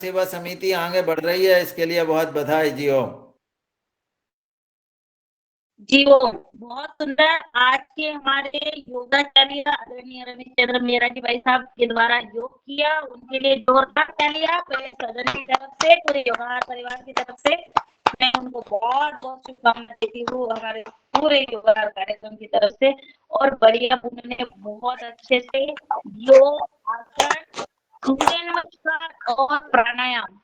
सेवा समिति आगे बढ़ रही है, इसके लिए बहुत बधाई जी। ओम जी वो बहुत सुंदर। आज के हमारे योगाचार्य आदरणीय रमेश चंद्र मेहरा जी भाई साहब के द्वारा योग किया, उनके लिए जोरदार तालियां पहले सदन की तरफ से, पूरे योगाहार परिवार की तरफ से मैं उनको बहुत बहुत शुभकामनाएं देती हूँ, हमारे पूरे योगाहार कार्यक्रम की तरफ से। और बढ़िया उन्होंने बहुत अच्छे से योग, आसन, सूर्य नमस्कार और प्राणायाम,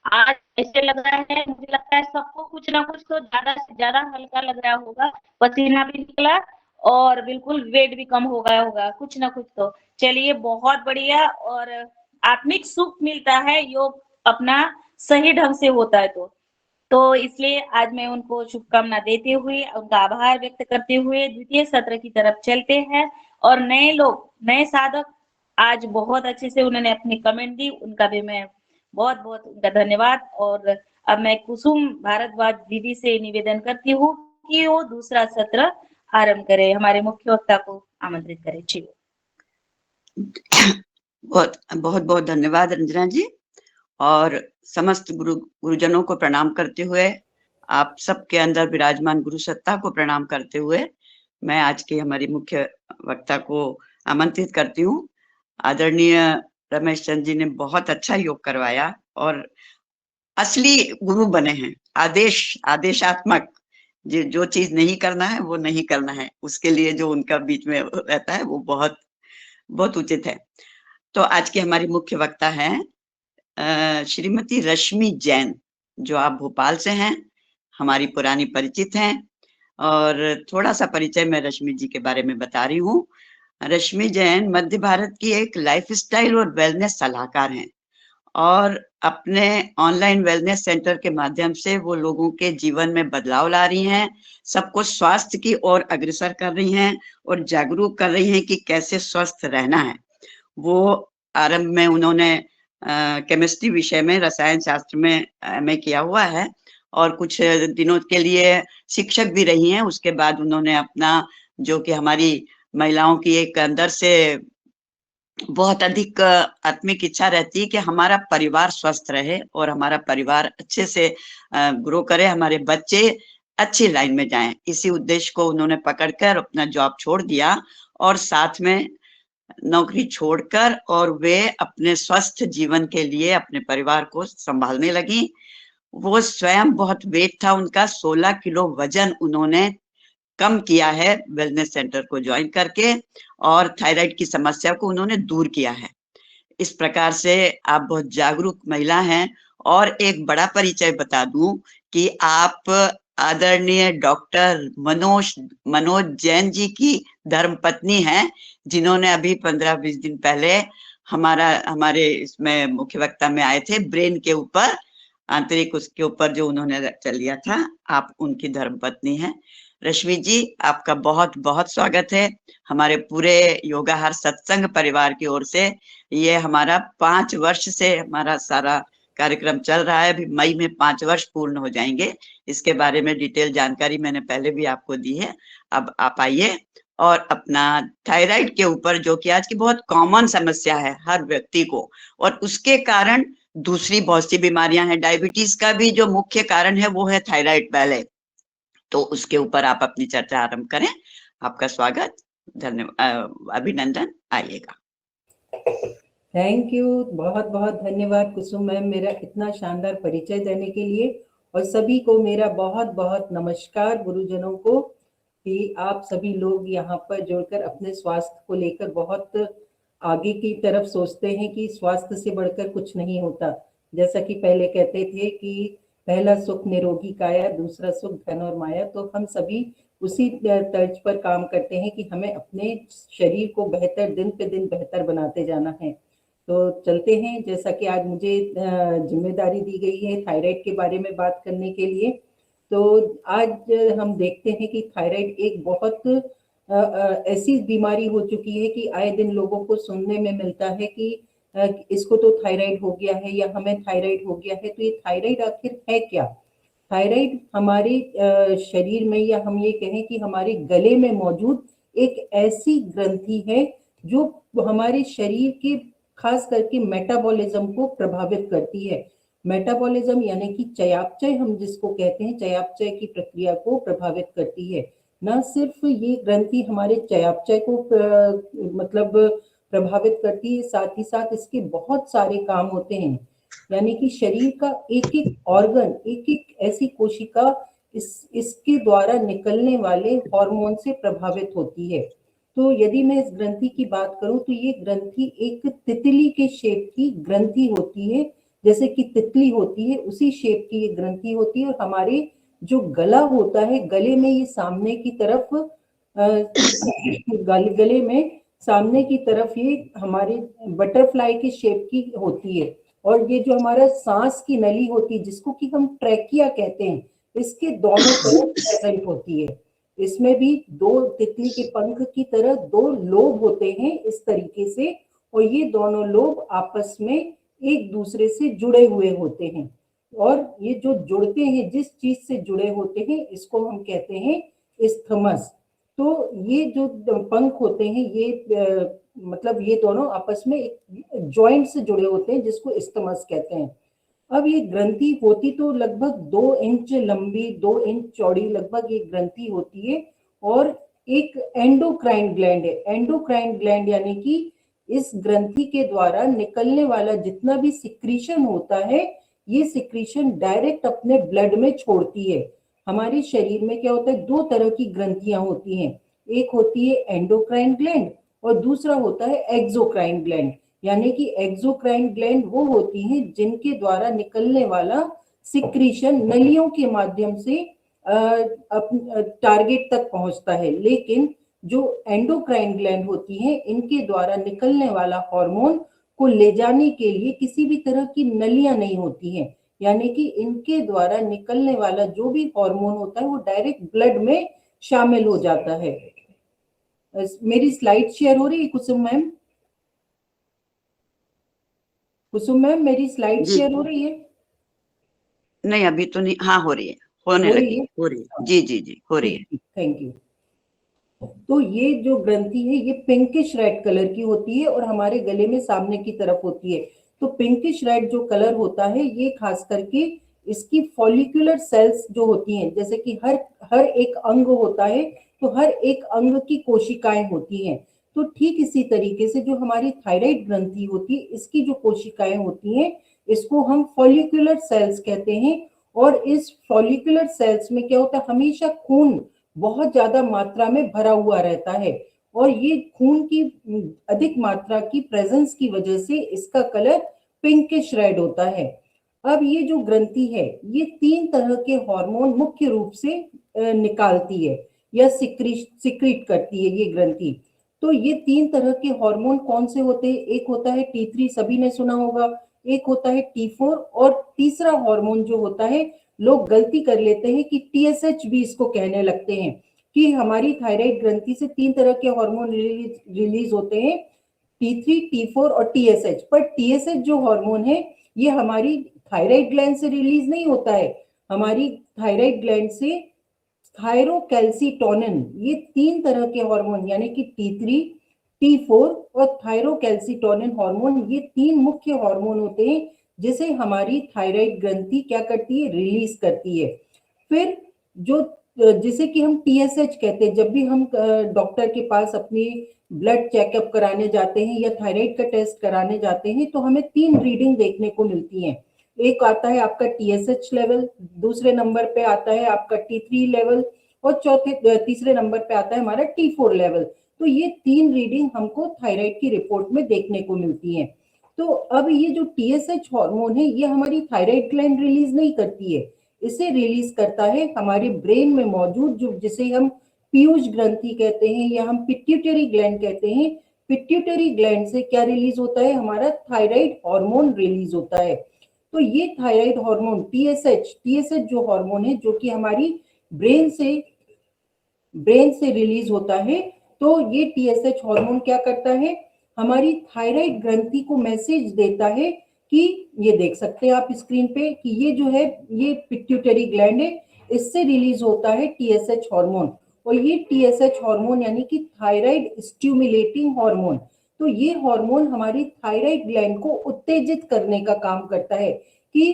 आज ऐसे लग रहा है, मुझे लगता है सबको कुछ ना कुछ तो ज्यादा से ज्यादा हल्का लग रहा होगा, पसीना भी निकला और बिल्कुल वेट भी कम हो गया होगा, कुछ ना कुछ तो। चलिए बहुत बढ़िया। और आत्मिक सुख मिलता है योग अपना सही ढंग से होता है तो इसलिए आज मैं उनको शुभकामना देते हुए, उनका आभार व्यक्त करते हुए द्वितीय सत्र की तरफ चलते हैं। और नए लोग, नए साधक आज बहुत अच्छे से उन्होंने अपनी कमेंट दी, उनका भी मैं बहुत बहुत उनका धन्यवाद। और अब मैं कुसुम भारद्वाज दीदी से निवेदन करती हूँ कि वो दूसरा सत्र आरंभ करे, हमारे मुख्य वक्ता को आमंत्रित करे। जी बहुत बहुत बहुत धन्यवाद रंजना जी। और समस्त गुरुजनों को प्रणाम करते हुए, आप सबके अंदर विराजमान गुरु सत्ता को प्रणाम करते हुए, मैं आज की हमारी मुख्य वक्ता को आमंत्रित करती हूँ। आदरणीय रमेश चंद्र जी ने बहुत अच्छा योग करवाया और असली गुरु बने हैं। आदेशात्मक, जो चीज नहीं करना है वो नहीं करना है, उसके लिए जो उनका बीच में रहता है वो बहुत बहुत उचित है। तो आज की हमारी मुख्य वक्ता है श्रीमती रश्मि जैन, जो आप भोपाल से हैं, हमारी पुरानी परिचित हैं। और थोड़ा सा परिचय मैं रश्मि जी के बारे में बता रही हूँ। रश्मि जैन मध्य भारत की एक लाइफस्टाइल और वेलनेस सलाहकार हैं और अपने ऑनलाइन वेलनेस सेंटर के माध्यम से वो लोगों के जीवन में बदलाव ला रही हैं, सबको स्वास्थ्य की ओर अग्रसर कर रही हैं और जागरूक कर रही हैं कि कैसे स्वस्थ रहना है। वो आरंभ में उन्होंने केमिस्ट्री विषय में, रसायन शास्त्र में एमए किया हुआ है और कुछ दिनों के लिए शिक्षक भी रही हैं। उसके बाद उन्होंने अपना, जो कि हमारी महिलाओं की एक अंदर से बहुत अधिक आत्मिक इच्छा रहती है कि हमारा परिवार स्वस्थ रहे और हमारा परिवार अच्छे से ग्रो करे, हमारे बच्चे अच्छी लाइन में जाएं। इसी उद्देश्य को उन्होंने पकड़कर अपना जॉब छोड़ दिया और साथ में नौकरी छोड़कर और वे अपने स्वस्थ जीवन के लिए अपने परिवार को संभालने लगी। वो स्वयं, बहुत वेट था उनका, 16 किलो वजन उन्होंने कम किया है वेलनेस सेंटर को ज्वाइन करके, और थायराइड की समस्या को उन्होंने दूर किया है। इस प्रकार से आप बहुत जागरूक महिला हैं। और एक बड़ा परिचय बता दूं कि आप आदरणीय डॉक्टर मनोज जैन जी की धर्मपत्नी हैं, जिन्होंने अभी 15-20 दिन पहले हमारे इसमें मुख्य वक्ता में आए थे, ब्रेन के ऊपर, आंतरिक उसके ऊपर जो उन्होंने लेक्चर लिया था। आप उनकी धर्मपत्नी हैं। रश्मि जी, आपका बहुत बहुत स्वागत है हमारे पूरे योगाहार सत्संग परिवार की ओर से। ये हमारा 5 वर्ष से हमारा सारा कार्यक्रम चल रहा है। अभी मई में 5 वर्ष पूर्ण हो जाएंगे। इसके बारे में डिटेल जानकारी मैंने पहले भी आपको दी है। अब आप आइए और अपना थायराइड के ऊपर, जो कि आज की बहुत कॉमन समस्या है हर व्यक्ति को, और उसके कारण दूसरी बहुत सी बीमारियां हैं। डायबिटीज का भी जो मुख्य कारण है वो है थायराइड पहले, तो उसके ऊपर आप अपनी चर्चा आरंभ करें। आपका स्वागत, धन्यवाद, अभिनंदन, आइएगा। थैंक यू, बहुत बहुत धन्यवाद कुसुम मैम, मेरा इतना शानदार परिचय देने के लिए। और सभी को मेरा बहुत बहुत नमस्कार गुरुजनों को, कि आप सभी लोग यहाँ पर जुड़कर अपने स्वास्थ्य को लेकर बहुत आगे की तरफ सोचते हैं कि स्वास्थ्य से बढ़कर कुछ नहीं होता। जैसा कि पहले कहते थे कि पहला सुख निरोगी काया, दूसरा सुख धन और माया, तो हम सभी उसी तर्ज पर काम करते हैं कि हमें अपने शरीर को बेहतर, दिन पे दिन बेहतर बनाते जाना है। तो चलते हैं। जैसा कि आज मुझे जिम्मेदारी दी गई है थायराइड के बारे में बात करने के लिए, तो आज हम देखते हैं कि थायराइड एक बहुत ऐसी बीमारी हो चुकी है कि आए दिन लोगों को सुनने में मिलता है कि इसको तो थायराइड हो गया है या हमें थायराइड हो गया है। तो ये थायराइड आखिर है क्या? थायराइड हमारे शरीर में, या हम ये कहें कि हमारे गले में मौजूद एक ऐसी ग्रंथि है जो हमारे शरीर के खास करके मेटाबॉलिज्म को प्रभावित करती है। मेटाबॉलिज्म यानी कि चयापचय हम जिसको कहते हैं, चयापचय की प्रक्रिया को प्रभावित करती है। न सिर्फ ये ग्रंथि हमारे चयापचय को मतलब प्रभावित करती है, साथ ही साथ इसके बहुत सारे काम होते हैं। यानी कि शरीर का एक एक ऑर्गन, एक एक ऐसी कोशिका इसके द्वारा निकलने वाले हार्मोन से प्रभावित होती है। तो यदि मैं इस ग्रंथि की बात करूं तो ये ग्रंथि एक तितली के शेप की ग्रंथि होती है, जैसे कि तितली होती है उसी शेप की ये ग्रंथि होती है। और हमारे जो गला होता है, गले में ये सामने की तरफ गले में सामने की तरफ ये हमारे बटरफ्लाई के शेप की होती है। और ये जो हमारा सांस की नली होती है जिसको कि हम ट्रैकिया कहते हैं, इसके दोनों तरफ प्रेजेंट होती है। इसमें भी दो तितली के पंख की तरह दो लोब होते हैं इस तरीके से, और ये दोनों लोब आपस में एक दूसरे से जुड़े हुए होते हैं। और ये जो जुड़ते हैं, जिस चीज से जुड़े होते हैं, इसको हम कहते हैं इस्थमस। तो ये जो पंख होते हैं ये मतलब ये दोनों आपस में एक जॉइंट से जुड़े होते हैं जिसको इस्थमस कहते हैं। अब ये ग्रंथि होती तो लगभग 2 इंच लंबी, 2 इंच चौड़ी लगभग ये ग्रंथि होती है। और एक एंडोक्राइन ग्लैंड है। एंडोक्राइन ग्लैंड यानी कि इस ग्रंथि के द्वारा निकलने वाला जितना भी सिक्रीशन होता है, ये सिक्रीशन डायरेक्ट अपने ब्लड में छोड़ती है। हमारे शरीर में क्या होता है, 2 तरह की ग्रंथियां होती हैं। एक होती है एंडोक्राइन ग्लैंड और दूसरा होता है एक्सोक्राइन ग्लैंड। यानी कि एक्सोक्राइन ग्लैंड वो होती हैं जिनके द्वारा निकलने वाला सिक्रीशन नलियों के माध्यम से टारगेट तक पहुंचता है। लेकिन जो एंडोक्राइन ग्लैंड होती हैं, इनके द्वारा निकलने वाला हार्मोन को ले जाने के लिए किसी भी तरह की नलियां नहीं होती हैं। यानी कि इनके द्वारा निकलने वाला जो भी हार्मोन होता है वो डायरेक्ट ब्लड में शामिल हो जाता है। मेरी स्लाइड शेयर हो रही है कुसुम मैम? कुसुम मैम मेरी स्लाइड शेयर हो रही है? नहीं अभी तो नहीं। हाँ हो रही है, होने लगी, हो रही है। जी जी जी हो रही है। Thank you. तो ये जो ग्रंथि है ये पिंकिश रेड कलर की होती है और हमारे गले में सामने की तरफ होती है। तो पिंकिश रेड जो कलर होता है ये खास करके इसकी फॉलिकुलर सेल्स जो होती हैं, जैसे कि हर एक अंग होता है तो हर एक अंग की कोशिकाएं होती हैं। तो ठीक इसी तरीके से जो हमारी थायराइड ग्रंथि होती है, इसकी जो कोशिकाएं होती हैं इसको हम फॉलिकुलर सेल्स कहते हैं। और इस फॉलिकुलर सेल्स में क्या होता है, हमेशा खून बहुत ज्यादा मात्रा में भरा हुआ रहता है। और ये खून की अधिक मात्रा की प्रेजेंस की वजह से इसका कलर पिंकिश रेड होता है। अब ये जो ग्रंथि है ये 3 तरह के हार्मोन मुख्य रूप से निकालती है या सिक्रीट करती है ये ग्रंथि। तो ये 3 तरह के हार्मोन कौन से होते हैं? एक होता है T3, सभी ने सुना होगा, एक होता है T4 और तीसरा हार्मोन जो होता है, लोग गलती कर लेते हैं कि TSH भी इसको कहने लगते हैं कि हमारी थायराइड ग्रंथि से 3 तरह के हार्मोन रिलीज होते हैं, T3, T4 और TSH। पर TSH जो हार्मोन है ये हमारी थायराइड ग्लैंड से रिलीज नहीं होता है, हमारी थायराइड ग्लैंड से थायरोकैल्सिटोनिन, ये 3 तरह के हार्मोन यानी कि T3, T4 और थायरोकैल्सिटोनिन हार्मोन, ये 3 मुख्य हार्मोन होते हैं जिसे हमारी थायराइड ग्रंथि क्या करती है, रिलीज करती है। फिर जो जिसे कि हम TSH कहते हैं, जब भी हम डॉक्टर के पास अपनी ब्लड चेकअप कराने जाते हैं या थायराइड का टेस्ट कराने जाते हैं तो हमें 3 रीडिंग देखने को मिलती हैं। एक आता है आपका TSH लेवल, दूसरे नंबर पे आता है आपका T3 लेवल और तीसरे नंबर पे आता है हमारा T4 लेवल। तो ये 3 रीडिंग हमको थायराइड की रिपोर्ट में देखने को मिलती है। तो अब ये जो TSH हार्मोन है ये हमारी थायराइड ग्लैंड रिलीज नहीं करती है, इसे रिलीज करता है हमारे ब्रेन में मौजूद जो जिसे हम पीयूष ग्रंथि कहते हैं या हम पिट्यूटरी ग्लैंड कहते हैं। पिट्यूटरी ग्लैंड से क्या रिलीज होता है, हमारा थायराइड हार्मोन रिलीज होता है। तो ये थायराइड हार्मोन TSH जो हार्मोन है जो कि हमारी ब्रेन से रिलीज होता है, तो ये TSH हार्मोन क्या करता है, हमारी थायराइड ग्रंथि को मैसेज देता है कि ये देख सकते हैं आप स्क्रीन पे कि ये जो है ये पिट्यूटरी ग्लैंड है, इससे रिलीज होता है TSH हार्मोन। और ये TSH हार्मोन यानी कि थायराइड स्टिमुलेटिंग हार्मोन। तो ये हार्मोन हमारी थायराइड ग्लैंड को उत्तेजित करने का काम करता है कि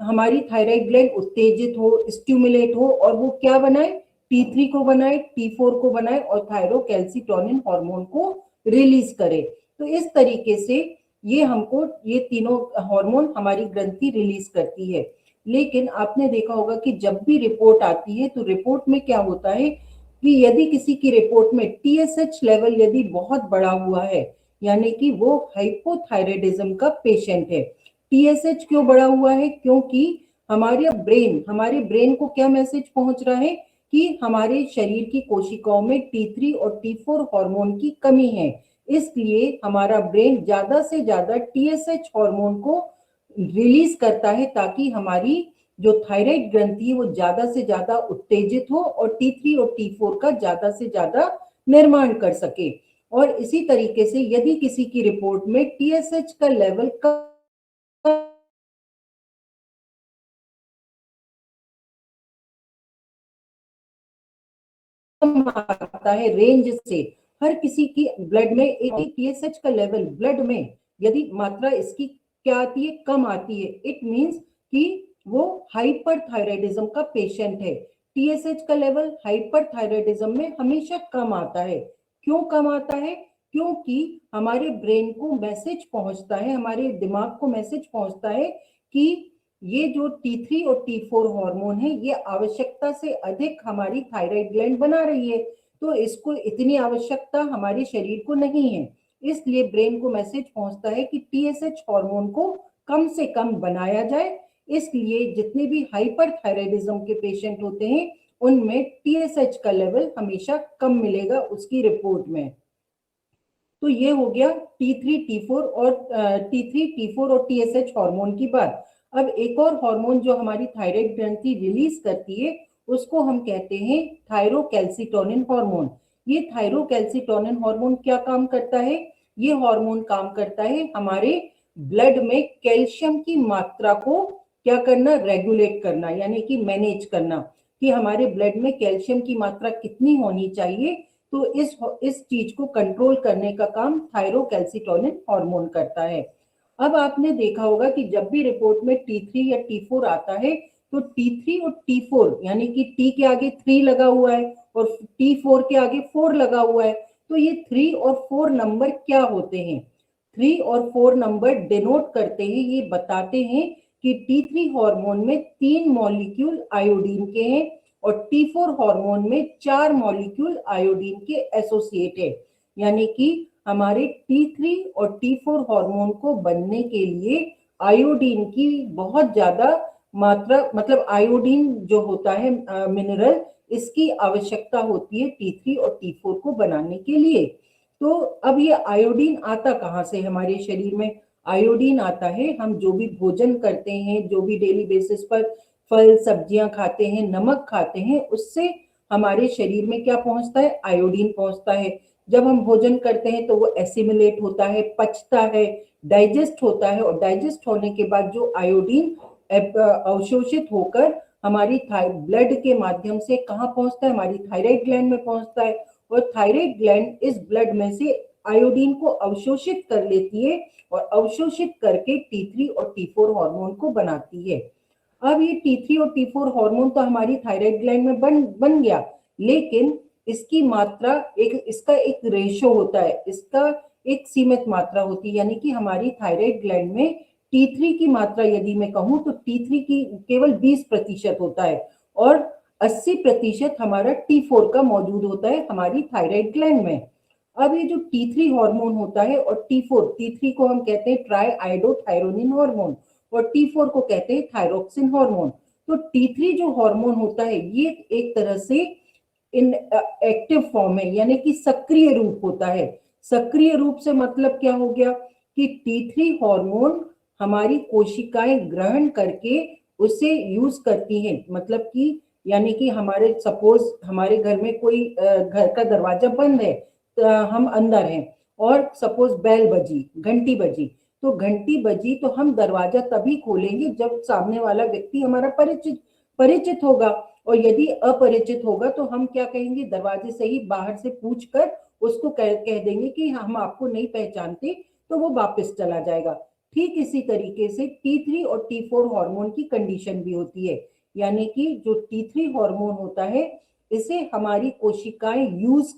हमारी थायराइड ग्लैंड उत्तेजित हो, स्टिमुलेट हो और वो क्या बनाए, T3 को बनाए, T4 को बनाए और थायरोकैल्सिटोनिन हार्मोन को रिलीज करे। तो इस तरीके से ये तीनों हार्मोन हमारी ग्रंथि रिलीज करती है। लेकिन आपने देखा होगा कि जब भी रिपोर्ट आती है तो रिपोर्ट में क्या होता है कि यदि किसी की रिपोर्ट में TSH लेवल यदि बहुत बढ़ा हुआ है, यानी कि वो हाइपोथायराइडिज्म का पेशेंट है। TSH क्यों बढ़ा हुआ है? क्योंकि हमारे ब्रेन को क्या मैसेज पहुंच रहा है कि हमारे शरीर की कोशिकाओं में T3 और T4 हार्मोन की कमी है, इसलिए हमारा ब्रेन ज्यादा से ज्यादा TSH हार्मोन को रिलीज करता है ताकि हमारी जो थायराइड ग्रंथि है वो ज्यादा से ज्यादा उत्तेजित हो और T3 और T4 का ज्यादा से ज्यादा निर्माण कर सके। और इसी तरीके से यदि किसी की रिपोर्ट में TSH का लेवल आता है रेंज से, हर किसी की ब्लड में एक TSH का लेवल ब्लड में यदि मात्रा इसकी क्या आती है, कम आती है, इट मींस कि वो हाइपरथायराइडिज्म का पेशेंट है। TSH का लेवल हाइपरथायराइडिज्म में हमेशा कम आता है। क्यों कम आता है? क्योंकि हमारे ब्रेन को मैसेज पहुंचता है, हमारे दिमाग को मैसेज पहुंचता है कि ये जो T3 और T4 हार्मोन है ये आवश्यकता से अधिक हमारी थायराइड ग्लैंड बना रही है, तो इसको इतनी आवश्यकता हमारे शरीर को नहीं है। इसलिए ब्रेन को मैसेज पहुंचता है कि TSH हार्मोन को कम से कम बनाया जाए। इसलिए जितने भी हाइपरथायराइडिज्म के पेशेंट होते हैं उनमें TSH का लेवल हमेशा कम मिलेगा उसकी रिपोर्ट में। तो ये हो गया T3, T4 और TSH हार्मोन की बात। अब एक और हार्मोन जो हमारी थायराइड ग्रंथि रिलीज करती है उसको हम कहते हैं थायरोकैल्सिटोनिन हार्मोन। ये थायरोकैल्सिटोनिन हार्मोन क्या काम करता है? ये हार्मोन काम करता है हमारे ब्लड में कैल्शियम की मात्रा को क्या करना, रेगुलेट करना, यानी कि मैनेज करना कि हमारे ब्लड में कैल्शियम की मात्रा कितनी होनी चाहिए। तो इस चीज को कंट्रोल करने का काम थायरोकैल्सिटोनिन हार्मोन करता है। अब आपने देखा होगा कि जब भी रिपोर्ट में T3 या T4 आता है तो T3 और T4 यानी कि T के आगे 3 लगा हुआ है और T4 के आगे 4 लगा हुआ है, तो ये 3 और 4 नंबर क्या होते हैं? 3 और 4 नंबर डिनोट करते हैं, ये बताते हैं कि T3 हार्मोन में 3 मॉलिक्यूल आयोडीन के हैं और T4 हार्मोन में 4 मॉलिक्यूल आयोडीन के एसोसिएट है। यानी कि हमारे T3 और T4 हार्मोन को बनने के लिए आयोडीन की बहुत ज्यादा मात्रा, मतलब आयोडीन जो होता है मिनरल, इसकी आवश्यकता होती है T3 और T4 को बनाने के लिए। तो अब ये आयोडीन आता कहाँ से हमारे शरीर में? आयोडीन आता है हम जो भी भोजन करते हैं, जो भी डेली बेसिस पर फल सब्जियां खाते हैं, नमक खाते हैं, उससे हमारे शरीर में क्या पहुंचता है? आयोडीन पहुंचता है। जब हम भोजन करते हैं तो वो एसिमिलेट होता है, पचता है, डाइजेस्ट होता है और डाइजेस्ट होने के बाद जो आयोडीन अवशोषित होकर हमारी ब्लड के माध्यम से कहाँ पहुंचता है? हमारी थायराइड ग्लैंड में पहुंचता है और थायराइड ग्लैंड इस ब्लड में से आयोडीन को अवशोषित कर लेती है और अवशोषित करके T3 और T4 हार्मोन को बनाती है। अब ये T3 और T4 हार्मोन तो हमारी थायराइड ग्लैंड में बन गया, लेकिन इसकी मात्रा इसका एक रेशो होता है, इसका एक सीमित मात्रा होती है। यानी कि हमारी थायराइड ग्लैंड में T3 की मात्रा यदि मैं कहूँ तो T3 की केवल 20% होता है और 80% हमारा T4 का मौजूद होता है हमारी थायराइड ग्लैंड में। अब ये जो T3 हार्मोन होता है और T3 को हम कहते हैं ट्राई आइडोथायरोनिन हार्मोन और T4 को कहते हैं थायरोक्सिन हार्मोन। तो T3 जो हार्मोन होता है ये एक तरह से इन एक्टिव फॉर्म है, यानी कि सक्रिय रूप होता है। सक्रिय रूप से मतलब क्या हो गया कि T3 हार्मोन हमारी कोशिकाएं ग्रहण करके उसे यूज करती हैं। मतलब कि यानी कि हमारे सपोज हमारे घर में कोई घर का दरवाजा बंद है, हम अंदर हैं और सपोज बेल बजी, घंटी बजी, तो घंटी बजी तो हम दरवाजा तभी खोलेंगे जब सामने वाला व्यक्ति हमारा परिचित होगा, और यदि अपरिचित होगा तो हम क्या कहेंगे? दरवाजे से ही बाहर से पूछकर उसको कह देंगे कि हम आपको नहीं पहचानते, तो वो वापस चला जाएगा। ठीक इसी तरीके से T3 और T4 हार्मोन की कंडीशन भी होती है, यानी कि जो T3 हार्मोन होता है इसे हमारी कोशिकाएं यूज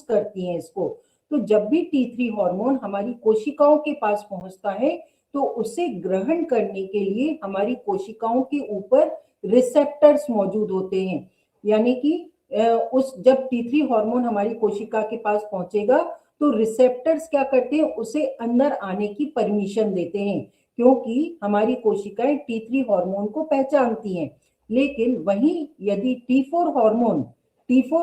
करती हैं इसको। तो जब भी T3 हार्मोन हमारी कोशिकाओं के पास पहुंचता है तो उसे ग्रहण करने के लिए हमारी कोशिकाओं के ऊपर रिसेप्टर्स मौजूद होते हैं, यानी कि जब T3 हार्मोन हमारी कोशिका के पास पहुंचेगा तो रिसेप्टर्स क्या करते हैं, उसे अंदर आने की परमिशन देते हैं, क्योंकि हमारी कोशिकाएं T3 हार्मोन को पहचानती हैं। लेकिन वहीं यदि T4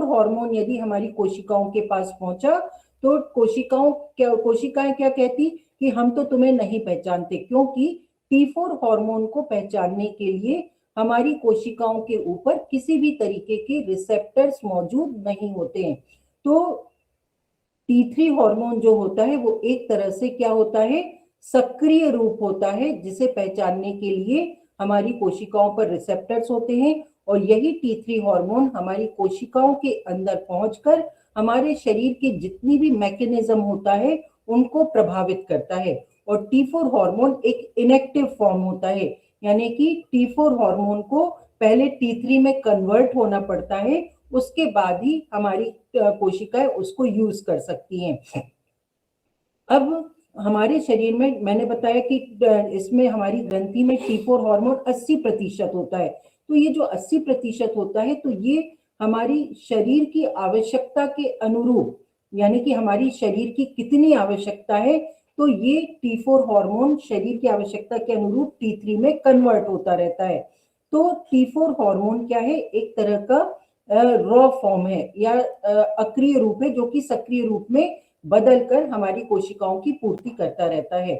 हार्मोन यदि हमारी कोशिकाओं के पास पहुंचा तो कोशिकाएं क्या कहती कि हम तो तुम्हें नहीं पहचानते, क्योंकि T4 हार्मोन को पहचानने के लिए हमारी कोशिकाओं के ऊपर किसी भी तरीके के रिसेप्टर्स मौजूद नहीं होते हैं। तो T3 हार्मोन जो होता है वो एक तरह से क्या होता है, सक्रिय रूप होता है, जिसे पहचानने के लिए हमारी कोशिकाओं पर रिसेप्टर्स होते हैं, और यही T3 हार्मोन हमारी कोशिकाओं के अंदर पहुंचकर हमारे शरीर के जितनी भी मैकेनिज्म होता है उनको प्रभावित करता है। और T4 हार्मोन एक इनएक्टिव फॉर्म होता है, यानी कि T4 हार्मोन को पहले T3 में कन्वर्ट होना पड़ता है, उसके बाद ही हमारी कोशिकाएं उसको यूज कर सकती हैं। अब हमारे शरीर में मैंने बताया कि इसमें हमारी ग्रंथि में T4 हार्मोन 80% होता है। तो ये जो 80% होता है तो ये हमारी शरीर की आवश्यकता के अनुरूप, यानी कि हमारी शरीर की कितनी आवश्यकता है, तो ये T4 हार्मोन शरीर की आवश्यकता के अनुरूप T3 में कन्वर्ट होता रहता है। तो T4 हार्मोन क्या है, एक तरह का रॉ फॉर्म है या अक्रिय रूप है, जो कि सक्रिय रूप में बदलकर हमारी कोशिकाओं की पूर्ति करता रहता है।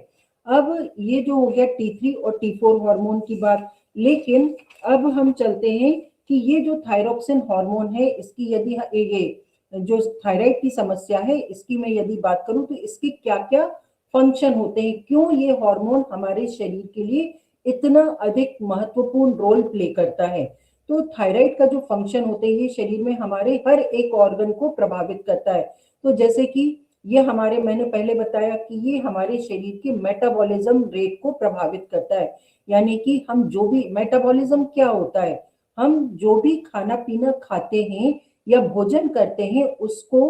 अब ये जो हो गया T3 और T4 हार्मोन की बात, लेकिन अब हम चलते हैं कि ये जो थायरॉक्सिन हार्मोन है, इसकी यदि ये जो थायराइड की समस्या है इसकी मैं यदि बात करूं तो इसके क्या क्या फंक्शन होते हैं, क्यों ये हार्मोन हमारे शरीर के लिए इतना अधिक महत्वपूर्ण रोल प्ले करता है। तो थायराइड का जो फंक्शन होते हैं ये शरीर में हमारे हर एक ऑर्गन को प्रभावित करता है। तो जैसे कि ये मैंने पहले बताया कि ये हमारे शरीर के मेटाबॉलिज्म रेट को प्रभावित करता है, यानी कि हम जो भी मेटाबॉलिज्म क्या होता है, हम जो भी खाना पीना खाते हैं या भोजन करते हैं उसको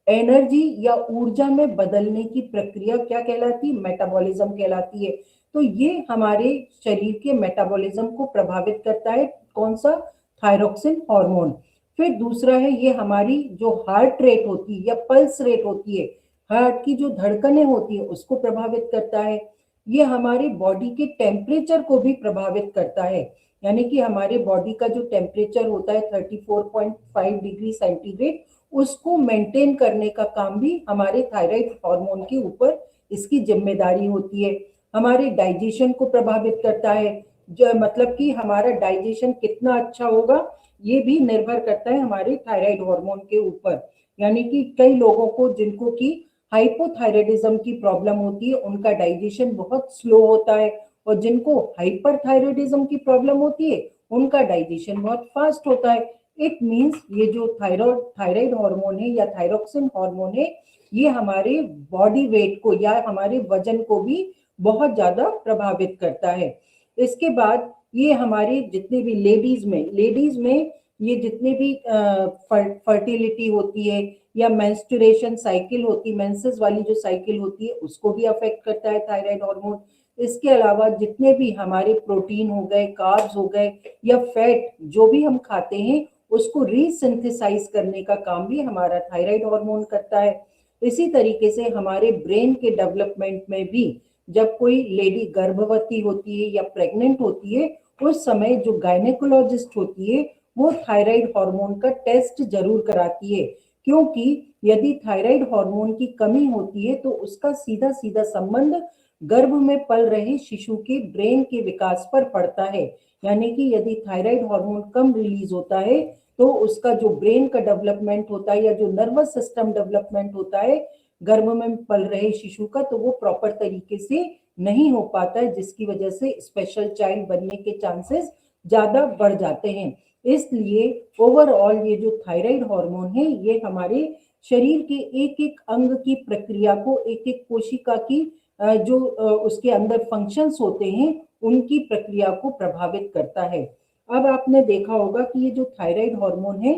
एनर्जी या ऊर्जा में बदलने की प्रक्रिया क्या कहलाती है, मेटाबॉलिज्म कहलाती है। तो ये हमारे शरीर के मेटाबॉलिज्म को प्रभावित करता है, कौन सा, थायरॉक्सिन हार्मोन। फिर दूसरा है ये हमारी जो हार्ट रेट होती है या पल्स रेट होती है, हार्ट की जो धड़कनें होती है उसको प्रभावित करता है। ये हमारे बॉडी के टेम्परेचर को भी प्रभावित करता है, यानी कि हमारे बॉडी का जो टेम्परेचर होता है 34.5 डिग्री सेंटीग्रेड, उसको मेंटेन करने का काम भी हमारे थायराइड हार्मोन के ऊपर इसकी जिम्मेदारी होती है। हमारे डाइजेशन को प्रभावित करता है, जो मतलब कि हमारा डाइजेशन कितना अच्छा होगा ये भी निर्भर करता है हमारे थायराइड हार्मोन के ऊपर। यानी कि कई लोगों को जिनको की हाइपोथायराइडिज्म की प्रॉब्लम होती है उनका डाइजेशन बहुत स्लो होता है, और जिनको हाइपरथायराइडिज्म की प्रॉब्लम होती है उनका डाइजेशन बहुत फास्ट होता है। इट मींस ये जो थायराइड हार्मोन है या थायरॉक्सिन हार्मोन है, ये हमारे बॉडी वेट को या हमारे वजन को भी बहुत ज्यादा प्रभावित करता है। इसके बाद ये हमारे जितने भी लेडीज में ये जितने भी फर्टिलिटी होती है या मेंस्ट्रुएशन साइकिल होती है, मेंसेस वाली जो साइकिल होती है उसको भी अफेक्ट करता है थायराइड हार्मोन। इसके अलावा जितने भी हमारे प्रोटीन हो गए, कार्ब्स हो गए या फैट जो भी हम खाते हैं उसको रीसिंथेसाइज करने का काम भी हमारा थायराइड हार्मोन करता है। इसी तरीके से हमारे ब्रेन के डेवलपमेंट में भी जब कोई लेडी गर्भवती होती है या प्रेग्नेंट होती है उस समय जो गायनेकोलॉजिस्ट होती है वो थायराइड हार्मोन का टेस्ट जरूर कराती है, क्योंकि यदि थायराइड हार्मोन की कमी होती है तो उसका सीधा सीधा संबंध गर्भ में पल रहे शिशु के ब्रेन के विकास पर पड़ता है। यानी कि यदि थायराइड हार्मोन कम रिलीज होता है तो उसका जो ब्रेन का डेवलपमेंट होता है या जो नर्वस सिस्टम डेवलपमेंट होता है गर्भ में पल रहे शिशु का, तो वो प्रॉपर तरीके से नहीं हो पाता है, जिसकी वजह से स्पेशल चाइल्ड बनने के चांसेस ज्यादा बढ़ जाते हैं। इसलिए ओवरऑल ये जो थायराइड हार्मोन है ये हमारे शरीर के एक एक अंग की प्रक्रिया को, एक एक कोशिका की जो उसके अंदर फंक्शंस होते हैं उनकी प्रक्रिया को प्रभावित करता है। अब आपने देखा होगा कि ये जो थायराइड हार्मोन है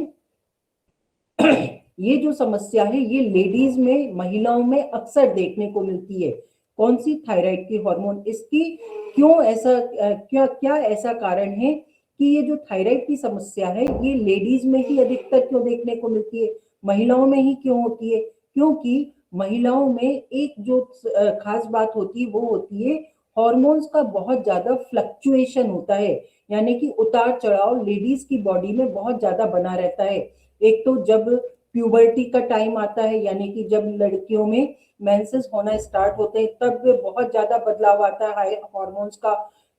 ये जो समस्या है ये लेडीज में, महिलाओं में अक्सर देखने को मिलती है। कौन सी? थायराइड की हार्मोन। इसकी क्यों ऐसा क्या ऐसा कारण है कि ये जो थायराइड की समस्या है ये लेडीज में ही अधिकतर क्यों देखने को मिलती है, महिलाओं में ही क्यों होती है? क्योंकि महिलाओं में एक जो खास बात होती है वो होती है हॉर्मोन्स का बहुत ज्यादा फ्लक्चुएशन होता है, यानी कि उतार चढ़ाव लेडीज की बॉडी में बहुत ज्यादा बना रहता है। एक तो जब प्यूबर्टी का टाइम आता है, यानी कि जब लड़कियों में मेंसेस होना स्टार्ट होते हैं तब बहुत ज्यादा बदलाव आता है हार्मोन्स का।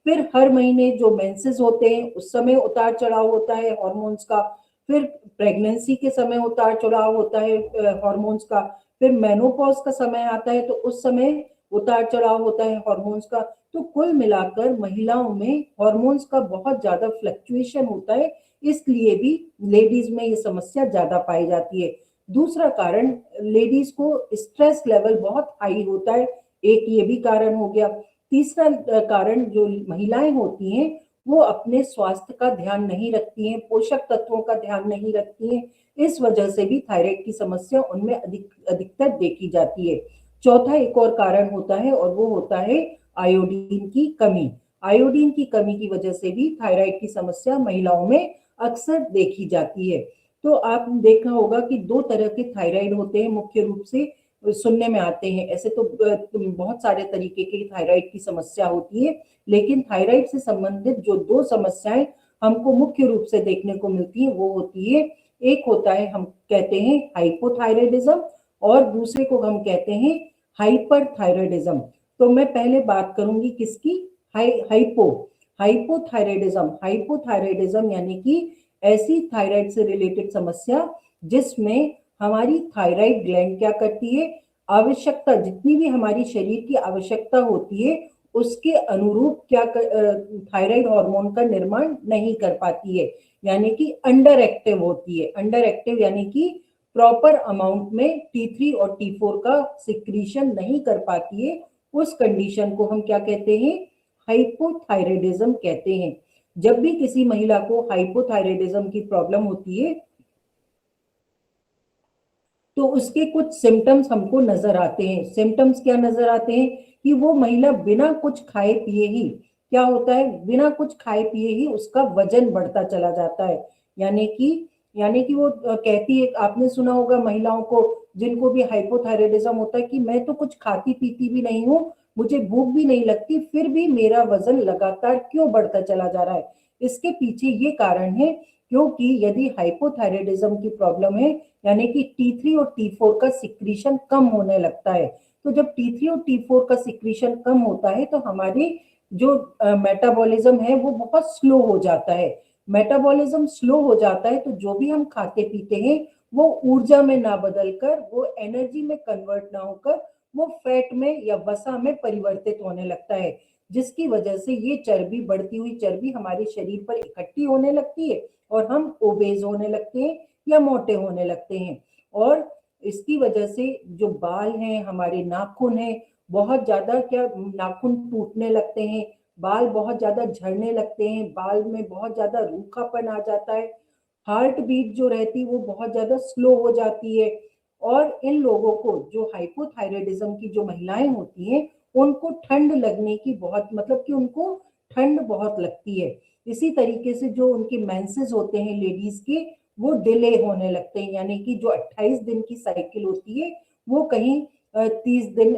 फिर हर महीने जो मेंसेस होते हैं उस समय उतार चढ़ाव होता है हार्मोन्स का। फिर प्रेगनेंसी के समय उतार चढ़ाव होता है हार्मोन्स का। फिर मेनोपॉज का समय आता है तो उस समय उतार चढ़ाव होता है हार्मोन्स का। तो कुल मिलाकर महिलाओं में हार्मोन्स का बहुत ज्यादा फ्लक्चुएशन होता है, इसलिए भी लेडीज में ये समस्या ज्यादा पाई जाती है। दूसरा कारण, लेडीज को स्ट्रेस लेवल बहुत हाई होता है, एक ये भी कारण हो गया। तीसरा कारण, जो महिलाएं होती हैं वो अपने स्वास्थ्य का ध्यान नहीं रखती हैं, पोषक तत्वों का ध्यान नहीं रखती हैं, इस वजह से भी थायराइड की समस्या उनमें अधिकतर देखी जाती है। चौथा एक और कारण होता है और वो होता है आयोडीन की कमी। आयोडीन की कमी की वजह से भी थायराइड की समस्या महिलाओं में अक्सर देखी जाती है। तो आप देखा होगा कि दो तरह के थायराइड होते हैं, मुख्य रूप से सुनने में आते हैं। ऐसे तो बहुत सारे तरीके की थायराइड की समस्या होती है, लेकिन थायराइड से संबंधित जो दो समस्याएं हमको मुख्य रूप से देखने को मिलती है वो होती है, एक होता है हम कहते हैं हाइपोथायराइडिज्म और दूसरे को हम कहते हैं हाइपरथायराइडिज्म। तो मैं पहले बात करूंगी किसकी? हाइपोथायराइडिज्म। हाइपोथायराइडिज्म यानी कि ऐसी थायराइड से रिलेटेड समस्या जिसमें हमारी थायराइड ग्लैंड क्या करती है, आवश्यकता, जितनी भी हमारी शरीर की आवश्यकता होती है उसके अनुरूप क्या थायराइड हार्मोन का निर्माण नहीं कर पाती है, यानी कि अंडर एक्टिव होती है। अंडर एक्टिव यानी कि प्रॉपर अमाउंट में T3 और T4 का सिक्रीशन नहीं कर पाती है, उस कंडीशन को हम क्या कहते हैं? हाइपोथायराइडिज्म कहते हैं। जब भी किसी महिला को हाइपोथायराइडिज्म की प्रॉब्लम होती है तो उसके कुछ सिम्टम्स हमको नजर आते हैं। सिम्टम्स क्या नजर आते हैं कि वो महिला बिना कुछ खाए पिए ही, क्या होता है, बिना कुछ खाए पिए ही उसका वजन बढ़ता चला जाता है। यानी कि वो कहती है, आपने सुना होगा महिलाओं को जिनको भी हाइपोथायराइडिज्म होता है कि मैं तो कुछ खाती पीती भी नहीं हूँ, मुझे भूख भी नहीं लगती, फिर भी मेरा वजन लगातार क्यों बढ़ता चला जा रहा है। इसके पीछे ये कारण है क्योंकि यदि हाइपोथायराइडिज्म की प्रॉब्लम है यानी कि T3 और T4 का सिक्रीशन कम होने लगता है। तो जब T3 और T4 का सिक्रीशन कम होता है तो हमारी जो मेटाबॉलिज्म है वो बहुत स्लो हो जाता है। मेटाबॉलिज्म स्लो हो जाता है तो जो भी हम खाते पीते हैं वो ऊर्जा में ना बदलकर, वो एनर्जी में कन्वर्ट ना होकर वो फैट में या वसा में परिवर्तित होने लगता है, जिसकी वजह से ये चर्बी, बढ़ती हुई चर्बी हमारे शरीर पर इकट्ठी होने लगती है और हम ओबेज होने लगते हैं या मोटे होने लगते हैं। और इसकी वजह से जो बाल हैं, हमारे नाखून हैं, बहुत ज्यादा नाखून टूटने लगते हैं, बाल बहुत ज्यादा झड़ने लगते हैं, बाल में बहुत ज्यादा रूखापन आ जाता है, हार्ट बीट जो रहती है वो बहुत ज्यादा स्लो हो जाती है। और इन लोगों को, जो हाइपोथायराइडिज्म की जो महिलाएं होती हैं, उनको ठंड लगने की बहुत, मतलब कि उनको ठंड बहुत लगती है। इसी तरीके से जो उनके मेंसेस होते हैं लेडीज के, वो डिले होने लगते हैं, यानी कि जो 28 दिन की साइकिल होती है वो कहीं 30 दिन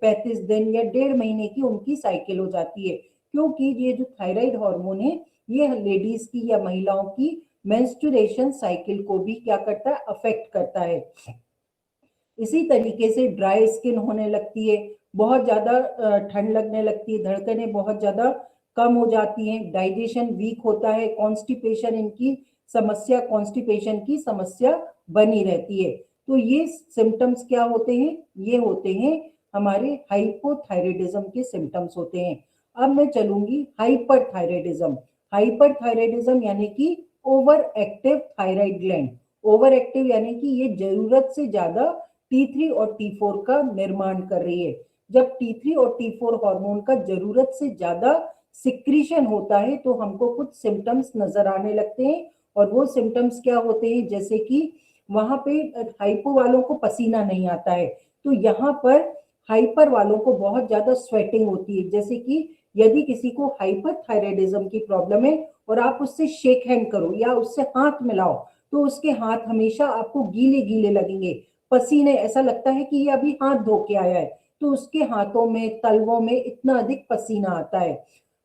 35 दिन या 1.5 महीने की उनकी साइकिल हो जाती है, क्योंकि ये जो थायराइड हार्मोन है ये लेडीज की या महिलाओं की मेंस्ट्रुएशन साइकिल को भी क्या करता है, अफेक्ट करता है। इसी तरीके से ड्राई स्किन होने लगती है, बहुत ज्यादा ठंड लगने लगती है, धड़कनें बहुत ज्यादा कम हो जाती हैं, डाइजेशन वीक होता है, कॉन्स्टिपेशन की समस्या बनी रहती है। तो ये सिम्टम्स क्या होते हैं? ये होते हैं हमारे हाइपोथायराइडिज्म के सिम्टम्स होते हैं। अब मैं चलूंगी हाइपरथायराइडिज्म। हाइपरथायराइडिज्म यानी कि over active thyroid gland. Over active यानी कि ये जरूरत से ज्यादा T3 और T4 का निर्माण कर रही है। जब T3 और T4 हार्मोन का जरूरत से ज्यादा सिक्रीशन होता है तो हमको कुछ सिम्टम्स नजर आने लगते हैं, और वो सिम्टम्स क्या होते हैं, जैसे कि वहां पे हाइपो वालों को पसीना नहीं आता है, तो यहाँ पर हाइपर वालों को बहुत ज्यादा स्वेटिंग होती है। जैसे कि यदि किसी को हाइपरथायराइडिज्म की प्रॉब्लम है और आप उससे शेक हैंड करो या उससे हाथ मिलाओ तो उसके हाथ हमेशा आपको गीले गीले लगेंगे, पसीने, ऐसा लगता है कि ये अभी हाथ धो के आया है, तो उसके हाथों में तलवों में इतना अधिक पसीना आता है।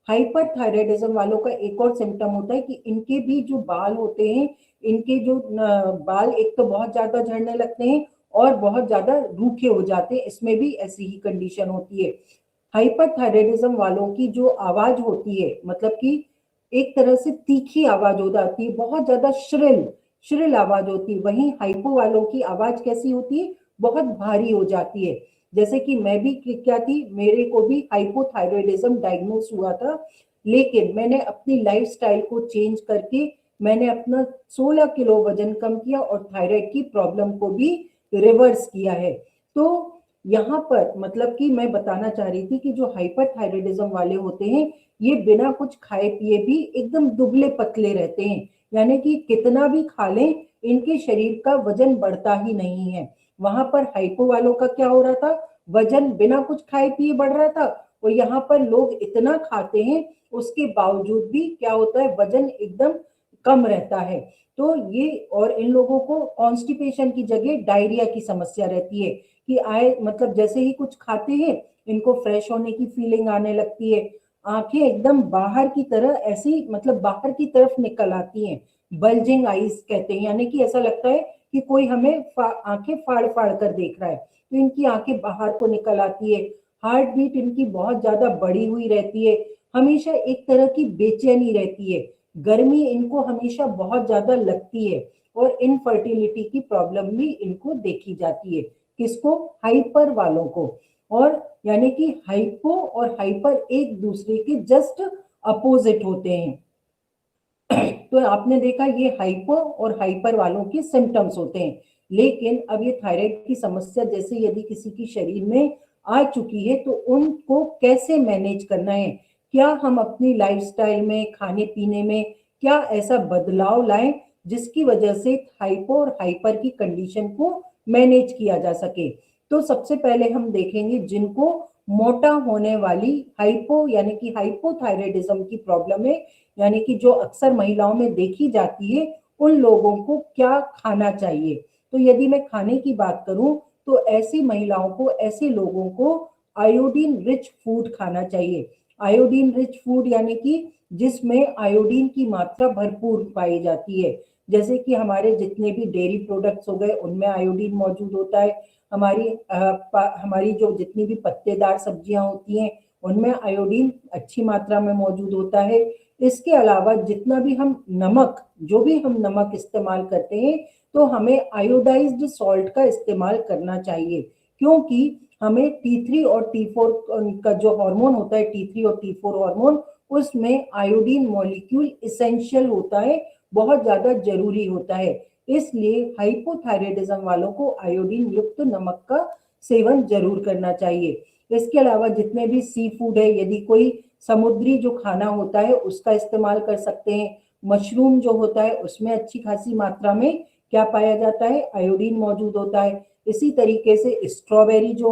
हाइपरथायराइडिज्म वालों का एक और सिम्टम होता है कि इनके भी जो बाल होते हैं, इनके जो बाल एक तो बहुत ज्यादा झड़ने लगते हैं और बहुत ज्यादा रूखे हो जाते हैं, इसमें भी ऐसी ही कंडीशन होती है। हाइपरथायराइडिज्म वालों की जो आवाज होती है, मतलब कि एक तरह से तीखी आवाज हो जाती है, बहुत ज्यादा श्रिल आवाज होती है। वहीं हाइपो वालों की आवाज कैसी होती है, बहुत भारी हो जाती है। जैसे कि मैं भी क्या थी, मेरे को भी हाइपोथायराइडिज्म डायग्नोस हुआ था, लेकिन मैंने अपनी लाइफस्टाइल को चेंज करके मैंने अपना 16 किलो वजन कम किया और थायराइड की प्रॉब्लम को भी रिवर्स किया है। तो यहाँ पर मतलब कि मैं बताना चाह रही थी कि जो हाइपरथायराइडिज्म वाले होते हैं ये बिना कुछ खाए पिए भी एकदम दुबले पतले रहते हैं, यानी कि कितना भी खा लें इनके शरीर का वजन बढ़ता ही नहीं है। वहां पर हाइपो वालों का क्या हो रहा था, वजन बिना कुछ खाए पिए बढ़ रहा था, और यहाँ पर लोग इतना खाते हैं उसके बावजूद भी क्या होता है, वजन एकदम कम रहता है। तो ये, और इन लोगों को कॉन्स्टिपेशन की जगह डायरिया की समस्या रहती है कि आए मतलब जैसे ही कुछ खाते हैं इनको फ्रेश होने की फीलिंग आने लगती है, आंखें एकदम बाहर की तरह ऐसी मतलब बाहर की तरफ निकल आती हैं, बल्जिंग आईज कहते हैं, यानी कि ऐसा लगता है कि कोई हमें आंखें फाड़ फाड़ कर देख रहा है, तो इनकी आंखें बाहर को निकल आती है। हार्ट बीट इनकी बहुत ज्यादा बढ़ी हुई रहती है, हमेशा एक तरह की बेचैनी रहती है, गर्मी इनको हमेशा बहुत ज्यादा लगती है, और इनफर्टिलिटी की प्रॉब्लम भी इनको देखी जाती है। किसको, हाइपर वालों को। और यानी कि हाइपो और हाइपर एक दूसरे के जस्ट अपोजिट होते हैं। तो आपने देखा ये हाइपो और हाइपर वालों के सिम्टम्स होते हैं। लेकिन अब ये थायराइड की समस्या जैसे यदि किसी की शरीर में आ चुकी है तो उनको कैसे मैनेज करना है, क्या हम अपनी लाइफस्टाइल में, खाने पीने में क्या ऐसा बदलाव लाएं जिसकी वजह से हाइपो और हाइपर की कंडीशन को मैनेज किया जा सके। तो सबसे पहले हम देखेंगे जिनको मोटा होने वाली हाइपो यानी कि हाइपोथायराइडिज्म की प्रॉब्लम है, यानी कि जो अक्सर महिलाओं में देखी जाती है, उन लोगों को क्या खाना चाहिए। तो यदि मैं खाने की बात करूं तो ऐसी महिलाओं को, ऐसे लोगों को आयोडीन रिच फूड खाना चाहिए। आयोडीन रिच फूड यानी कि जिसमें आयोडीन की मात्रा भरपूर पाई जाती है, जैसे कि हमारे जितने भी डेयरी प्रोडक्ट्स हो गए उनमें आयोडीन मौजूद होता है, हमारी जो जितनी भी पत्तेदार सब्जियां होती हैं उनमें आयोडीन अच्छी मात्रा में मौजूद होता है। इसके अलावा जितना भी हम नमक, जो भी हम नमक इस्तेमाल करते हैं तो हमें आयोडाइज्ड सॉल्ट का इस्तेमाल करना चाहिए, क्योंकि हमें T3 और T4 का जो हार्मोन होता है, T3 और T4 हार्मोन, उसमें आयोडीन मॉलिक्यूल इसेंशियल होता है, बहुत ज्यादा जरूरी होता है। इसलिए हाइपोथायराइडिज्म वालों को आयोडीन युक्त नमक का सेवन जरूर करना चाहिए। इसके अलावा जितने भी सी फूड है, यदि कोई समुद्री जो खाना होता है उसका इस्तेमाल कर सकते हैं। मशरूम जो होता है उसमें अच्छी खासी मात्रा में क्या पाया जाता है, आयोडीन मौजूद होता है। इसी तरीके से स्ट्रॉबेरी जो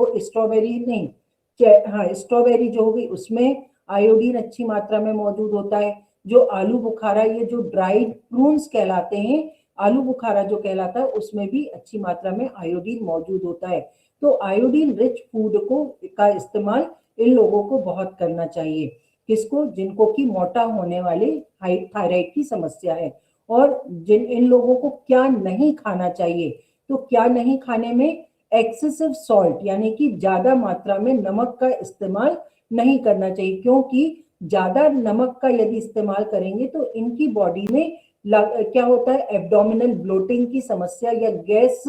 होगी उसमें आयोडीन अच्छी मात्रा में मौजूद होता है। जो आलू बुखारा, ये जो ड्राइड प्रून्स कहलाते हैं, आलू बुखारा जो कहलाता है उसमें भी अच्छी मात्रा में आयोडीन मौजूद होता है। तो आयोडीन रिच फूड का इस्तेमाल इन लोगों को बहुत करना चाहिए। किसको, जिनको कि मोटा होने वाले थायराइड की समस्या है। और इन लोगों को क्या नहीं खाना चाहिए, तो क्या नहीं खाने में एक्सेसिव सॉल्ट यानी कि ज्यादा मात्रा में नमक का इस्तेमाल नहीं करना चाहिए, क्योंकि ज्यादा नमक का यदि इस्तेमाल करेंगे तो इनकी बॉडी में क्या होता है, एब्डोमिनल ब्लोटिंग की समस्या या गैस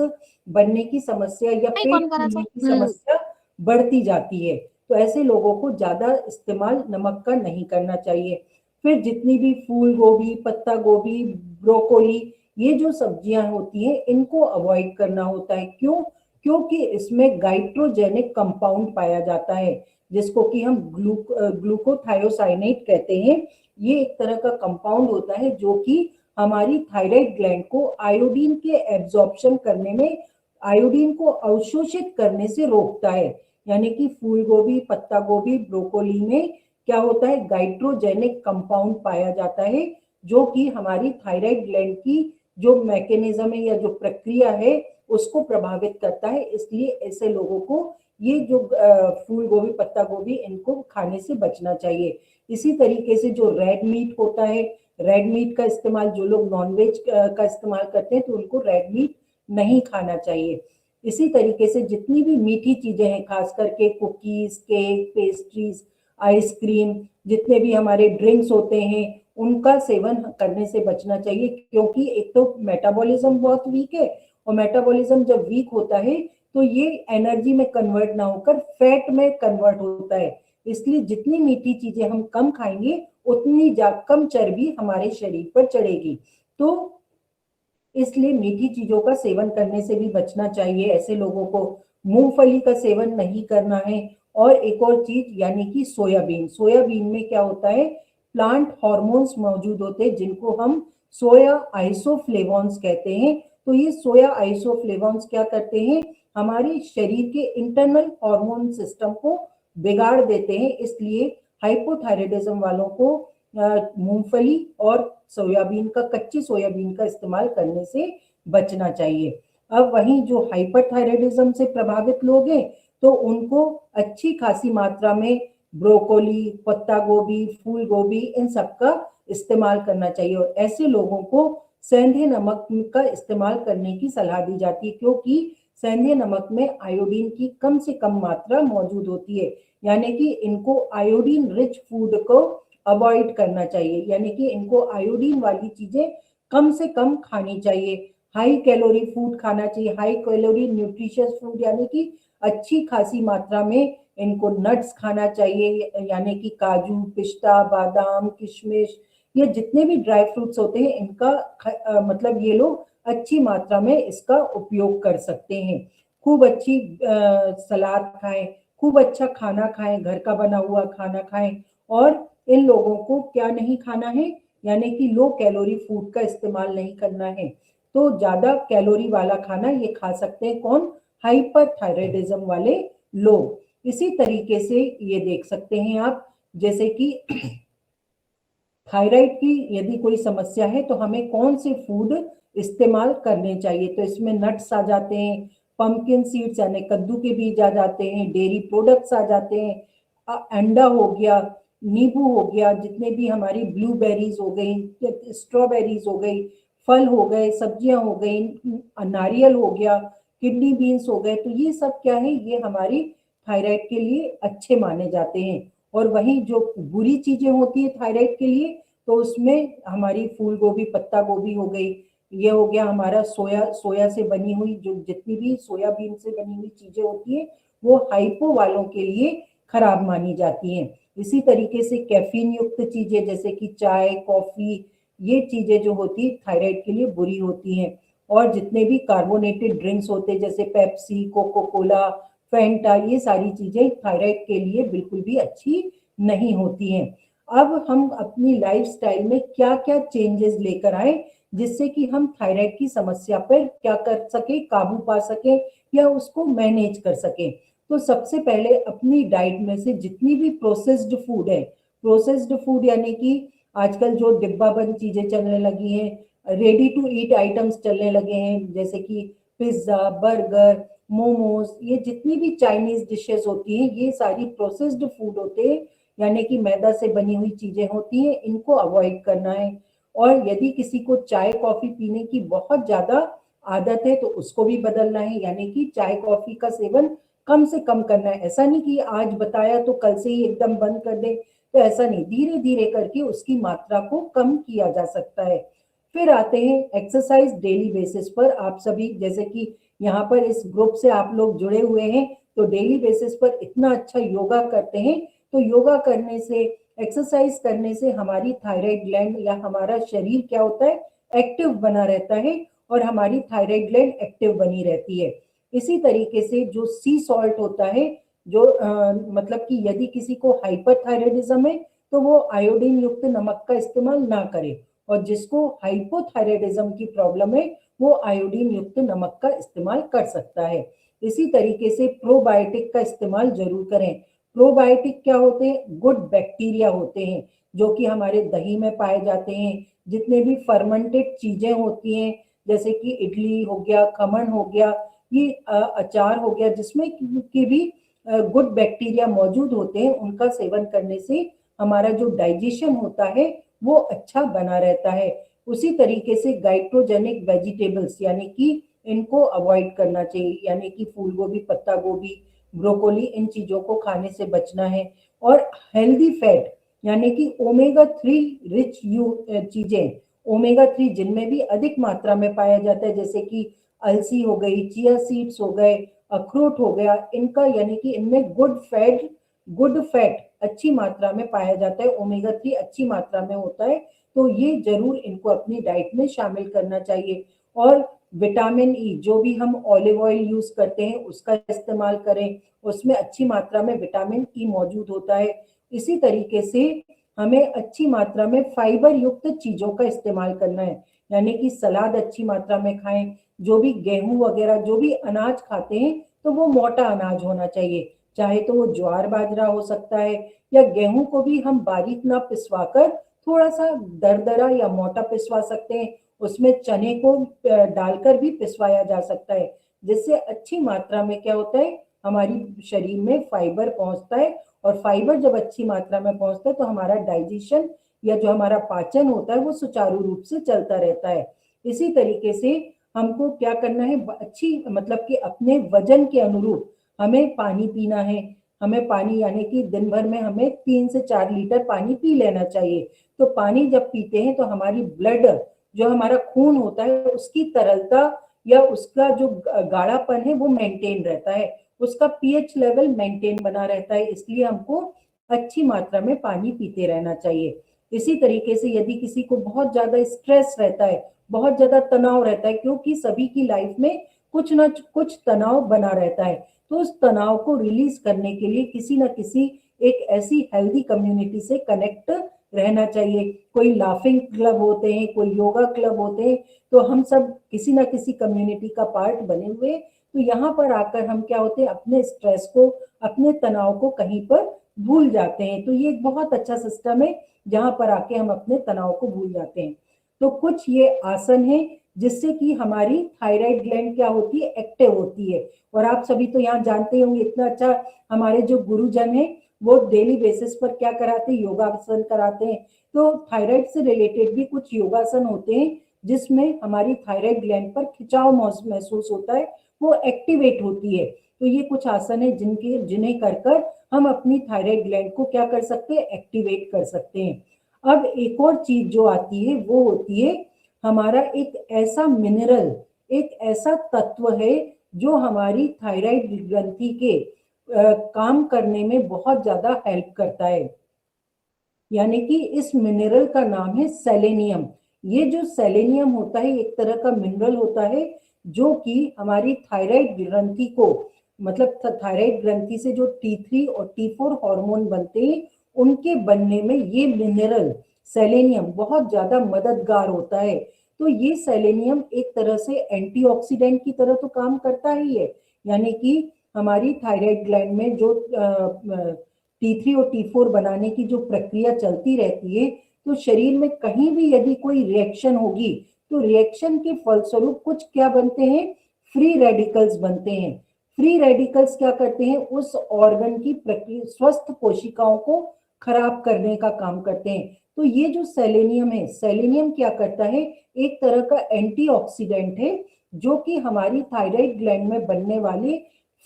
बनने की समस्या या पेट फूलने की समस्या बढ़ती जाती है। तो ऐसे लोगों को ज्यादा इस्तेमाल नमक का नहीं करना चाहिए। फिर जितनी भी फूल गोभी, पत्ता गोभी, ब्रोकोली, ये जो सब्जियां होती हैं इनको अवॉइड करना होता है। क्यों? क्योंकि इसमें गाइट्रोजेनिक कंपाउंड पाया जाता है, जिसको कि हम ग्लूकोथायोसाइनेट कहते हैं। ये एक तरह का कंपाउंड होता है जो कि हमारी थायराइड ग्लैंड को आयोडीन के एब्जॉर्प्शन करने में, आयोडीन को अवशोषित करने से रोकता है। यानी कि फूल गोभी, पत्ता गोभी, ब्रोकोली में क्या होता है, गाइट्रोजेनिक कंपाउंड पाया जाता है, जो कि हमारी थायराइड ग्लैंड की जो मैकेनिज्म है या जो प्रक्रिया है उसको प्रभावित करता है। इसलिए ऐसे लोगों को ये जो फूल गोभी, पत्ता गोभी, इनको खाने से बचना चाहिए। इसी तरीके से जो रेड मीट होता है, रेड मीट का इस्तेमाल, जो लोग नॉनवेज का इस्तेमाल करते हैं तो उनको रेड मीट नहीं खाना चाहिए। इसी तरीके से जितनी भी मीठी चीजें हैं, खास करके कुकीज, केक, पेस्ट्रीज, आइसक्रीम, जितने भी हमारे ड्रिंक्स होते हैं, उनका सेवन करने से बचना चाहिए। क्योंकि एक तो मेटाबॉलिज्म बहुत वीक है, और मेटाबॉलिज्म जब वीक होता है तो ये एनर्जी में कन्वर्ट ना होकर फैट में कन्वर्ट होता है। इसलिए जितनी मीठी चीजें हम कम खाएंगे उतनी कम चर्बी हमारे शरीर पर चढ़ेगी। तो इसलिए मीठी चीजों का सेवन करने से भी बचना चाहिए। ऐसे लोगों को मूंगफली का सेवन नहीं करना है। और एक और चीज यानी कि सोयाबीन, सोयाबीन में क्या होता है, प्लांट हार्मोन्स मौजूद होते हैं जिनको हम सोया आइसोफ्लेवोन्स कहते हैं। तो ये सोया आइसोफ्लेवोन्स क्या करते हैं, हमारे शरीर के इंटरनल हार्मोन सिस्टम को बिगाड़ देते हैं। इसलिए हाइपोथायराइडिज्म वालों को मूंगफली और सोयाबीन का, कच्ची सोयाबीन का इस्तेमाल करने से बचना चाहिए। अब वहीं जो हाइपरथायराइडिज्म से प्रभावित लोग हैं तो उनको अच्छी खासी मात्रा में ब्रोकोली, पत्ता गोभी, फूल गोभी, इन सब का इस्तेमाल करना चाहिए। और ऐसे लोगों को सेंधे नमक का इस्तेमाल करने की सलाह दी जाती है, क्योंकि सेंधे नमक में आयोडीन की कम से कम मात्रा मौजूद होती है। यानी कि इनको आयोडीन रिच फूड को अवॉइड करना चाहिए, यानी कि इनको आयोडीन वाली चीजें कम से कम खानी चाहिए। हाई कैलोरी फूड खाना चाहिए, हाई कैलोरी न्यूट्रिशियस फूड, यानी कि अच्छी खासी मात्रा में इनको नट्स खाना चाहिए, यानी कि काजू, पिस्ता, बादाम, किशमिश, ये जितने भी ड्राई फ्रूट्स होते हैं इनका मतलब ये लोग अच्छी मात्रा में इसका उपयोग कर सकते हैं। खूब अच्छी सलाद खाएं, खूब अच्छा खाना खाएं, घर का बना हुआ खाना खाएं। और इन लोगों को क्या नहीं खाना है, यानी कि लो कैलोरी फूड का इस्तेमाल नहीं करना है। तो ज्यादा कैलोरी वाला खाना ये खा सकते हैं कौन, हाइपरथायराइडिज्म वाले लोग। इसी तरीके से ये देख सकते हैं आप, जैसे कि थायराइड की यदि कोई समस्या है तो हमें कौन से फूड इस्तेमाल करने चाहिए। तो इसमें नट्स आ जाते हैं, पंपकिन सीड्स यानी कद्दू के बीज आ जाते हैं, डेयरी प्रोडक्ट्स आ जाते हैं, अंडा हो गया, नींबू हो गया, जितने भी हमारी ब्लूबेरीज हो गई, स्ट्रॉबेरीज हो गई, फल हो गए, सब्जियां हो गई, नारियल हो गया, किडनी बीन्स हो गए। तो ये सब क्या है, ये हमारी थायराइड के लिए अच्छे माने जाते हैं। और वहीं जो बुरी चीजें होती है थायराइड के लिए, तो उसमें हमारी फूल गोभी, पत्ता गोभी हो गई, ये हो गया हमारा सोया से बनी हुई, जो जितनी भी सोयाबीन से बनी हुई चीजें होती है वो हाइपो वालों के लिए खराब मानी जाती हैं। इसी तरीके से कैफीन युक्त चीजें जैसे कि चाय, कॉफी, ये चीजें जो होती है थायराइड के लिए बुरी होती हैं। और जितने भी कार्बोनेटेड ड्रिंक्स होते हैं जैसे पेप्सी, कोको कोला, फैंटा, ये सारी चीजें थायराइड के लिए बिल्कुल भी अच्छी नहीं होती हैं। अब हम अपनी लाइफस्टाइल में क्या क्या चेंजेस लेकर आए जिससे कि हम थायराइड की समस्या पर क्या कर सके, काबू पा सके या उसको मैनेज कर सके। तो सबसे पहले अपनी डाइट में से जितनी भी प्रोसेस्ड फूड है, प्रोसेस्ड फूड यानी कि आजकल जो डिब्बा बंद चीजें चलने लगी हैं, रेडी टू ईट आइटम्स चलने लगे हैं, जैसे कि पिज्जा, बर्गर, मोमोज, ये जितनी भी चाइनीज डिशेस होती हैं ये सारी प्रोसेस्ड फूड होते हैं, यानी कि मैदा से बनी हुई चीजें होती हैं, इनको अवॉइड करना है। और यदि किसी को चाय कॉफी पीने की बहुत ज्यादा आदत है तो उसको भी बदलना है, यानी कि चाय कॉफी का सेवन कम से कम करना है। ऐसा नहीं कि आज बताया तो कल से ही एकदम बंद कर दे, तो ऐसा नहीं, धीरे धीरे करके उसकी मात्रा को कम किया जा सकता है। फिर आते हैं एक्सरसाइज डेली बेसिस पर। आप सभी जैसे कि यहाँ पर इस ग्रुप से आप लोग जुड़े हुए हैं तो डेली बेसिस पर इतना अच्छा योगा करते हैं। तो योगा करने से, एक्सरसाइज करने से हमारी थायराइड ग्लैंड या हमारा शरीर क्या होता है, एक्टिव बना रहता है और हमारी थायराइड ग्लैंड एक्टिव बनी रहती है। इसी तरीके से जो सी सॉल्ट होता है, जो मतलब कि यदि किसी को हाइपरथायराइडिज्म है तो वो आयोडीन युक्त नमक का इस्तेमाल ना करे, और जिसको हाइपोथायराइडिज्म की प्रॉब्लम है वो आयोडीन युक्त नमक का इस्तेमाल कर सकता है। इसी तरीके से प्रोबायोटिक का इस्तेमाल जरूर करें। प्रोबायोटिक क्या होते हैं? गुड बैक्टीरिया होते हैं जो कि हमारे दही में पाए जाते हैं। जितने भी फर्मेंटेड चीजें होती हैं, जैसे कि इडली हो गया, खमन हो गया, ये अचार हो गया, जिसमें की भी गुड बैक्टीरिया मौजूद होते हैं, उनका सेवन करने से हमारा जो डाइजेशन होता है वो अच्छा बना रहता है। उसी तरीके से गाइट्रोजेनिक वेजिटेबल्स यानी कि इनको अवॉइड करना चाहिए, यानी कि फूल गोभी, पत्ता गोभी, ब्रोकोली, इन चीजों को खाने से बचना है। और हेल्दी फैट यानी कि ओमेगा 3 रिच चीजें, ओमेगा 3 जिनमें भी अधिक मात्रा में पाया जाता है, जैसे कि अलसी हो गई, चिया सीड्स हो गए, अखरोट हो गया, इनका यानी कि इनमें गुड फैट अच्छी मात्रा में पाया जाता है, ओमेगा 3 अच्छी मात्रा में होता है, तो ये जरूर इनको अपनी डाइट में शामिल करना चाहिए। और विटामिन ई, जो भी हम ऑलिव ऑयल यूज करते हैं उसका इस्तेमाल करें, उसमें अच्छी मात्रा में विटामिन ई मौजूद होता है। इसी तरीके से हमें अच्छी मात्रा में फाइबर युक्त चीजों का इस्तेमाल करना है, यानी कि सलाद अच्छी मात्रा में खाएं। जो भी गेहूं वगैरह जो भी अनाज खाते हैं तो वो मोटा अनाज होना चाहिए, चाहे तो वो ज्वार बाजरा हो सकता है, या गेहूं को भी हम बारीक ना पिसवाकर थोड़ा सा दरदरा या मोटा पिसवा सकते हैं, उसमें चने को डालकर भी पिसवाया जा सकता है, जिससे अच्छी मात्रा में क्या होता है, हमारी शरीर में फाइबर पहुंचता है। और फाइबर जब अच्छी मात्रा में पहुंचता है तो हमारा डाइजेशन या जो हमारा पाचन होता है वो सुचारू रूप से चलता रहता है। इसी तरीके से हमको क्या करना है, अच्छी मतलब कि अपने वजन के अनुरूप हमें पानी पीना है। हमें पानी यानी कि दिन भर में हमें 3 से 4 लीटर पानी पी लेना चाहिए। तो पानी जब पीते हैं तो हमारी ब्लड, जो हमारा खून होता है, उसकी तरलता या उसका जो गाढ़ापन है वो मेंटेन रहता है, उसका पीएच लेवल मेंटेन बना रहता है, इसलिए हमको अच्छी मात्रा में पानी पीते रहना चाहिए। इसी तरीके से यदि किसी को बहुत ज्यादा स्ट्रेस रहता है, बहुत ज्यादा तनाव रहता है, क्योंकि सभी की लाइफ में कुछ ना कुछ तनाव बना रहता है, तो उस तनाव को रिलीज करने के लिए किसी ना किसी एक ऐसी हेल्दी कम्युनिटी से कनेक्ट रहना चाहिए। कोई लाफिंग क्लब होते हैं, कोई योगा क्लब होते हैं, तो हम सब किसी ना किसी कम्युनिटी का पार्ट बने हुए, तो यहाँ पर आकर हम क्या होते हैं, अपने स्ट्रेस को, अपने तनाव को कहीं पर भूल जाते हैं। तो ये एक बहुत अच्छा सिस्टम है जहां पर आके हम अपने तनाव को भूल जाते हैं। तो कुछ ये आसन है जिससे कि हमारी थायराइड ग्लैंड क्या होती है, एक्टिव होती है। और आप सभी तो यहाँ जानते होंगे, इतना अच्छा हमारे जो गुरुजन है वो डेली बेसिस पर क्या कराते हैं, योगासन कराते हैं। तो थायराइड से रिलेटेड भी कुछ योगासन होते हैं जिसमें हमारी थायराइड ग्लैंड पर खिंचाव महसूस होता है, वो एक्टिवेट होती है। तो ये कुछ आसन है जिन्हें कर हम अपनी थायराइड ग्लैंड को क्या कर सकते हैं, एक्टिवेट कर सकते हैं। अब एक और चीज जो आती है वो होती है हमारा एक ऐसा मिनरल, एक ऐसा तत्व है जो हमारी थायराइड ग्रंथि के काम करने में बहुत ज्यादा हेल्प करता है, यानी कि इस मिनरल का नाम है सेलेनियम। ये जो सेलेनियम होता है एक तरह का मिनरल होता है जो कि हमारी थायराइड ग्रंथि को, मतलब थायराइड ग्रंथि से जो T3 और T4 हार्मोन बनते हैं उनके बनने में ये मिनरल सेलेनियम बहुत ज्यादा मददगार होता है। तो ये सेलेनियम एक तरह से एंटीऑक्सीडेंट की तरह तो काम करता ही है, यानी कि हमारी थायराइड ग्लैंड में जो T3 और T4 बनाने की जो प्रक्रिया चलती रहती है, तो शरीर में कहीं भी यदि कोई रिएक्शन होगी तो रिएक्शन के फलस्वरूप कुछ क्या बनते हैं, फ्री रेडिकल्स बनते हैं। फ्री रेडिकल्स क्या करते हैं, उस ऑर्गन की प्रक्रिया, स्वस्थ कोशिकाओं को खराब करने का काम करते हैं। तो ये जो सेलेनियम है, सेलेनियम क्या करता है, एक तरह का एंटीऑक्सीडेंट है जो कि हमारी थायराइड ग्लैंड में बनने वाले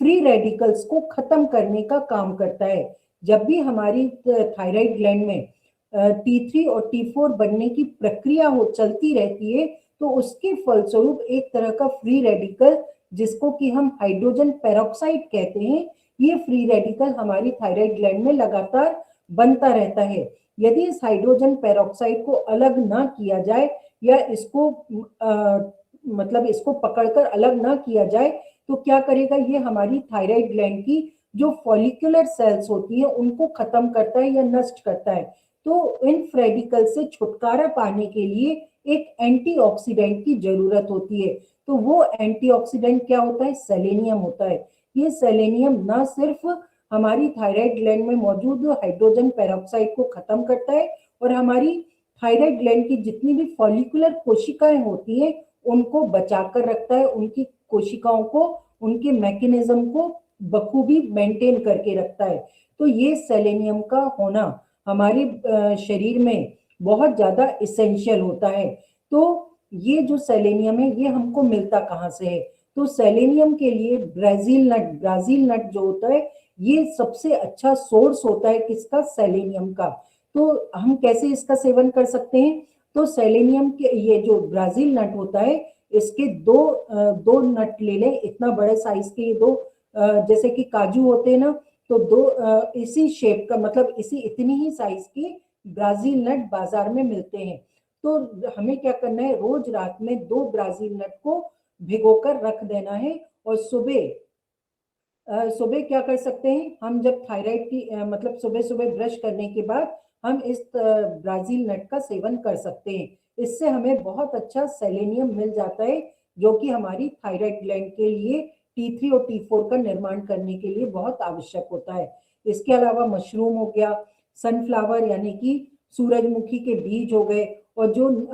फ्री रेडिकल्स को खत्म करने का काम करता है। जब भी हमारी थायराइड ग्लैंड में T3 और T4 बनने की प्रक्रिया चलती रहती है, तो उसके फलस्वरूप एक तरह का फ्री रेडिकल जिसको कि हम हाइड्रोजन पेरोक्साइड कहते हैं, ये फ्री रेडिकल हमारी थायराइड ग्लैंड में लगातार बनता रहता है। यदि इस हाइड्रोजन पेरोक्साइड को अलग ना किया जाए, या इसको मतलब इसको पकड़कर अलग ना किया जाए तो क्या करेगा, ये हमारी थायराइड ग्लैंड की जो फॉलिकुलर सेल्स होती है उनको खत्म करता है या नष्ट करता है। तो इन फ्री रेडिकल से छुटकारा पाने के लिए एक एंटीऑक्सीडेंट की जरूरत होती है। तो वो एंटीऑक्सीडेंट क्या होता है, सेलेनियम होता है। ये सेलेनियम न सिर्फ हमारी थायराइड ग्लैंड में मौजूद हाइड्रोजन पेरोक्साइड को खत्म करता है और हमारी थायराइड ग्लैंड की जितनी भी फॉलिकुलर कोशिकाएं होती हैं उनको बचाकर रखता है, उनकी कोशिकाओं को, उनके मैकेनिज्म को बखूबी मेंटेन करके रखता है। तो ये सेलेनियम का होना हमारे शरीर में बहुत ज्यादा इसेंशियल होता है। तो ये जो सेलेनियम है ये हमको मिलता कहाँ से है, तो सेलेनियम के लिए ब्राजील नट जो होता है ये सबसे अच्छा सोर्स होता है किसका, सेलेनियम का। तो हम कैसे इसका सेवन कर सकते हैं, तो सेलेनियम के ये जो ब्राजील नट होता है इसके दो नट ले लें, इतना बड़े साइज के ये दो, जैसे कि काजू होते हैं ना, तो दो इसी शेप का, मतलब इसी इतनी ही साइज की ब्राजील नट बाजार में मिलते हैं। तो हमें क्या करना है, रोज रात में 2 ब्राजील नट को भिगोकर रख देना है और सुबह क्या कर सकते हैं हम, जब थायराइड की मतलब सुबह सुबह ब्रश करने के बाद हम इस ब्राजील नट का सेवन कर सकते हैं। इससे हमें बहुत अच्छा सेलेनियम मिल जाता है जो कि हमारी थायराइड ग्लैंड के लिए T3 और T4 का निर्माण करने के लिए बहुत आवश्यक होता है। इसके अलावा मशरूम हो गया, सनफ्लावर यानी कि सूरजमुखी के बीज हो गए, और जो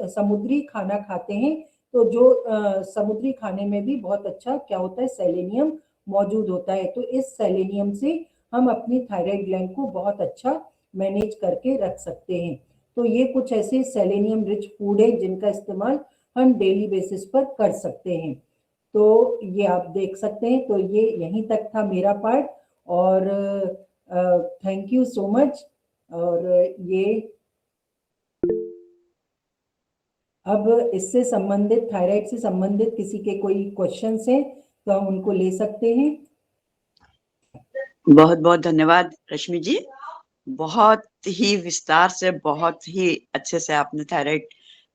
समुद्री खाना खाते हैं तो जो समुद्री खाने में भी बहुत अच्छा क्या होता है, सेलेनियम मौजूद होता है। तो इस सेलेनियम से हम अपनी थायराइड ग्लैंड को बहुत अच्छा मैनेज करके रख सकते हैं। तो ये कुछ ऐसे सेलेनियम रिच फूड है जिनका इस्तेमाल हम डेली बेसिस पर कर सकते हैं। तो ये आप देख सकते हैं। तो ये यहीं तक था मेरा पार्ट, और थैंक यू सो मच। और ये अब इससे संबंधित, थायराइड से संबंधित किसी के कोई क्वेश्चंस हैं तो हम उनको ले सकते हैं। बहुत बहुत धन्यवाद रश्मि जी, बहुत ही विस्तार से, बहुत ही अच्छे से आपने थायराइड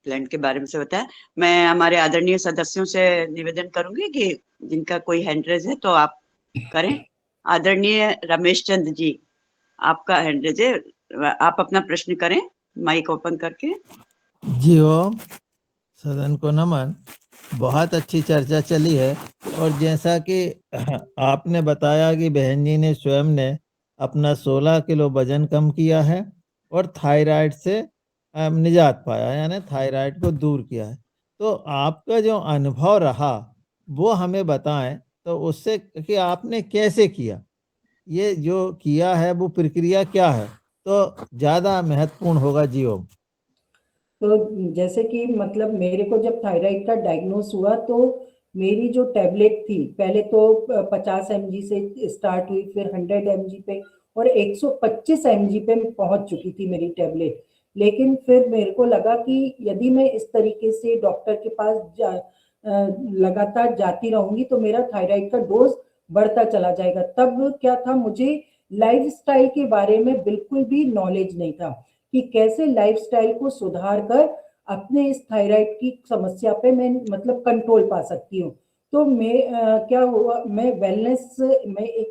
ग्लैंड के बारे में से बताया। मैं हमारे आदरणीय सदस्यों से निवेदन करूंगी कि जिनका कोई हैंड रेज है तो आप करें। आदरणीय रमेश चंद जी, आपका हैंड रेज है, आप अपना प्रश्न करें माइक ओपन करके। जी ओम, सदन को नमन। बहुत अच्छी चर्चा चली है, और जैसा कि आपने बताया कि बहन जी ने स्वयं ने अपना 16 किलो वजन कम किया है और थायराइड से निजात पाया, यानी थायराइड को दूर किया है। तो आपका जो अनुभव रहा वो हमें बताएं, तो उससे कि आपने कैसे किया, ये जो किया है वो प्रक्रिया क्या है, तो ज्यादा महत्वपूर्ण होगा। जी ओम। तो जैसे कि मतलब मेरे को जब थायराइड का डायग्नोस हुआ तो मेरी जो टैबलेट थी, पहले तो 50 mg से स्टार्ट हुई, फिर 100 mg पे और 125 mg पे पहुंच चुकी थी मेरी टैबलेट। लेकिन फिर मेरे को लगा कि यदि मैं इस तरीके से डॉक्टर के पास लगातार जाती रहूंगी तो मेरा थायराइड का डोज बढ़ता चला जाएगा। तब क्या था, मुझे लाइफस्टाइल के बारे में बिल्कुल भी नॉलेज नहीं था कि कैसे लाइफस्टाइल को सुधार कर अपने इस थायराइड की समस्या पे मैं मतलब कंट्रोल पा सकती हूँ। तो क्या हुआ, मैं एक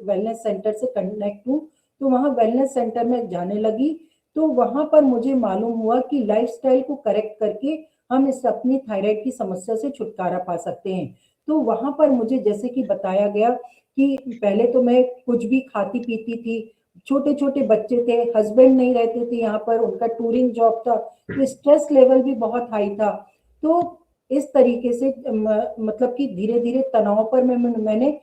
वेलनेस सेंटर से कनेक्ट हूँ, तो वहाँ वेलनेस सेंटर में जाने लगी। तो वहां पर मुझे मालूम हुआ कि लाइफस्टाइल को करेक्ट करके हम इस अपनी थायराइड की समस्या से छुटकारा पा सकते हैं। तो वहां पर मुझे जैसे कि बताया गया कि पहले तो मैं कुछ भी खाती पीती थी, छोटे छोटे बच्चे थे, हस्बैंड नहीं रहते थे यहाँ पर, उनका टूरिंग जॉब था, तो स्ट्रेस लेवल भी बहुत हाई था। तो इस तरीके से मतलब कि धीरे धीरे तनाव पर मैंने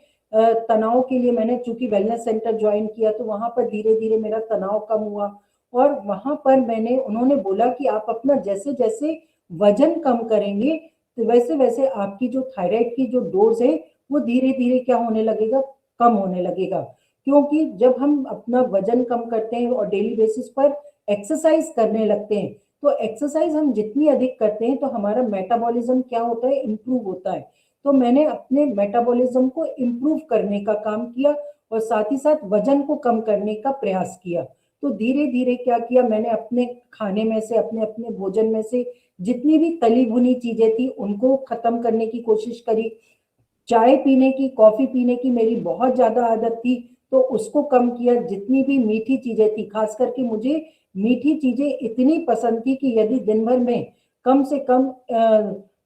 तनाव के लिए मैंने चूंकि वेलनेस सेंटर ज्वाइन किया, तो वहां पर धीरे धीरे मेरा तनाव कम हुआ। और वहां पर उन्होंने बोला कि आप अपना जैसे जैसे वजन कम करेंगे तो वैसे वैसे आपकी जो थायराइड की जो डोज है वो धीरे धीरे क्या होने लगेगा, कम होने लगेगा। क्योंकि जब हम अपना वजन कम करते हैं और डेली बेसिस पर एक्सरसाइज करने लगते हैं, तो एक्सरसाइज हम जितनी अधिक करते हैं तो हमारा मेटाबॉलिज्म क्या होता है, इम्प्रूव होता है। तो मैंने अपने मेटाबॉलिज्म को इम्प्रूव करने का काम किया और साथ ही साथ वजन को कम करने का प्रयास किया। तो धीरे धीरे क्या किया मैंने, अपने खाने में से, अपने अपने भोजन में से जितनी भी तली भुनी चीजें थी उनको खत्म करने की कोशिश करी। चाय पीने की, कॉफी पीने की मेरी बहुत ज्यादा आदत थी, तो उसको कम किया। जितनी भी मीठी चीजें थी, खास करके मुझे मीठी चीजें इतनी पसंद थी कि यदि दिन भर में कम से कम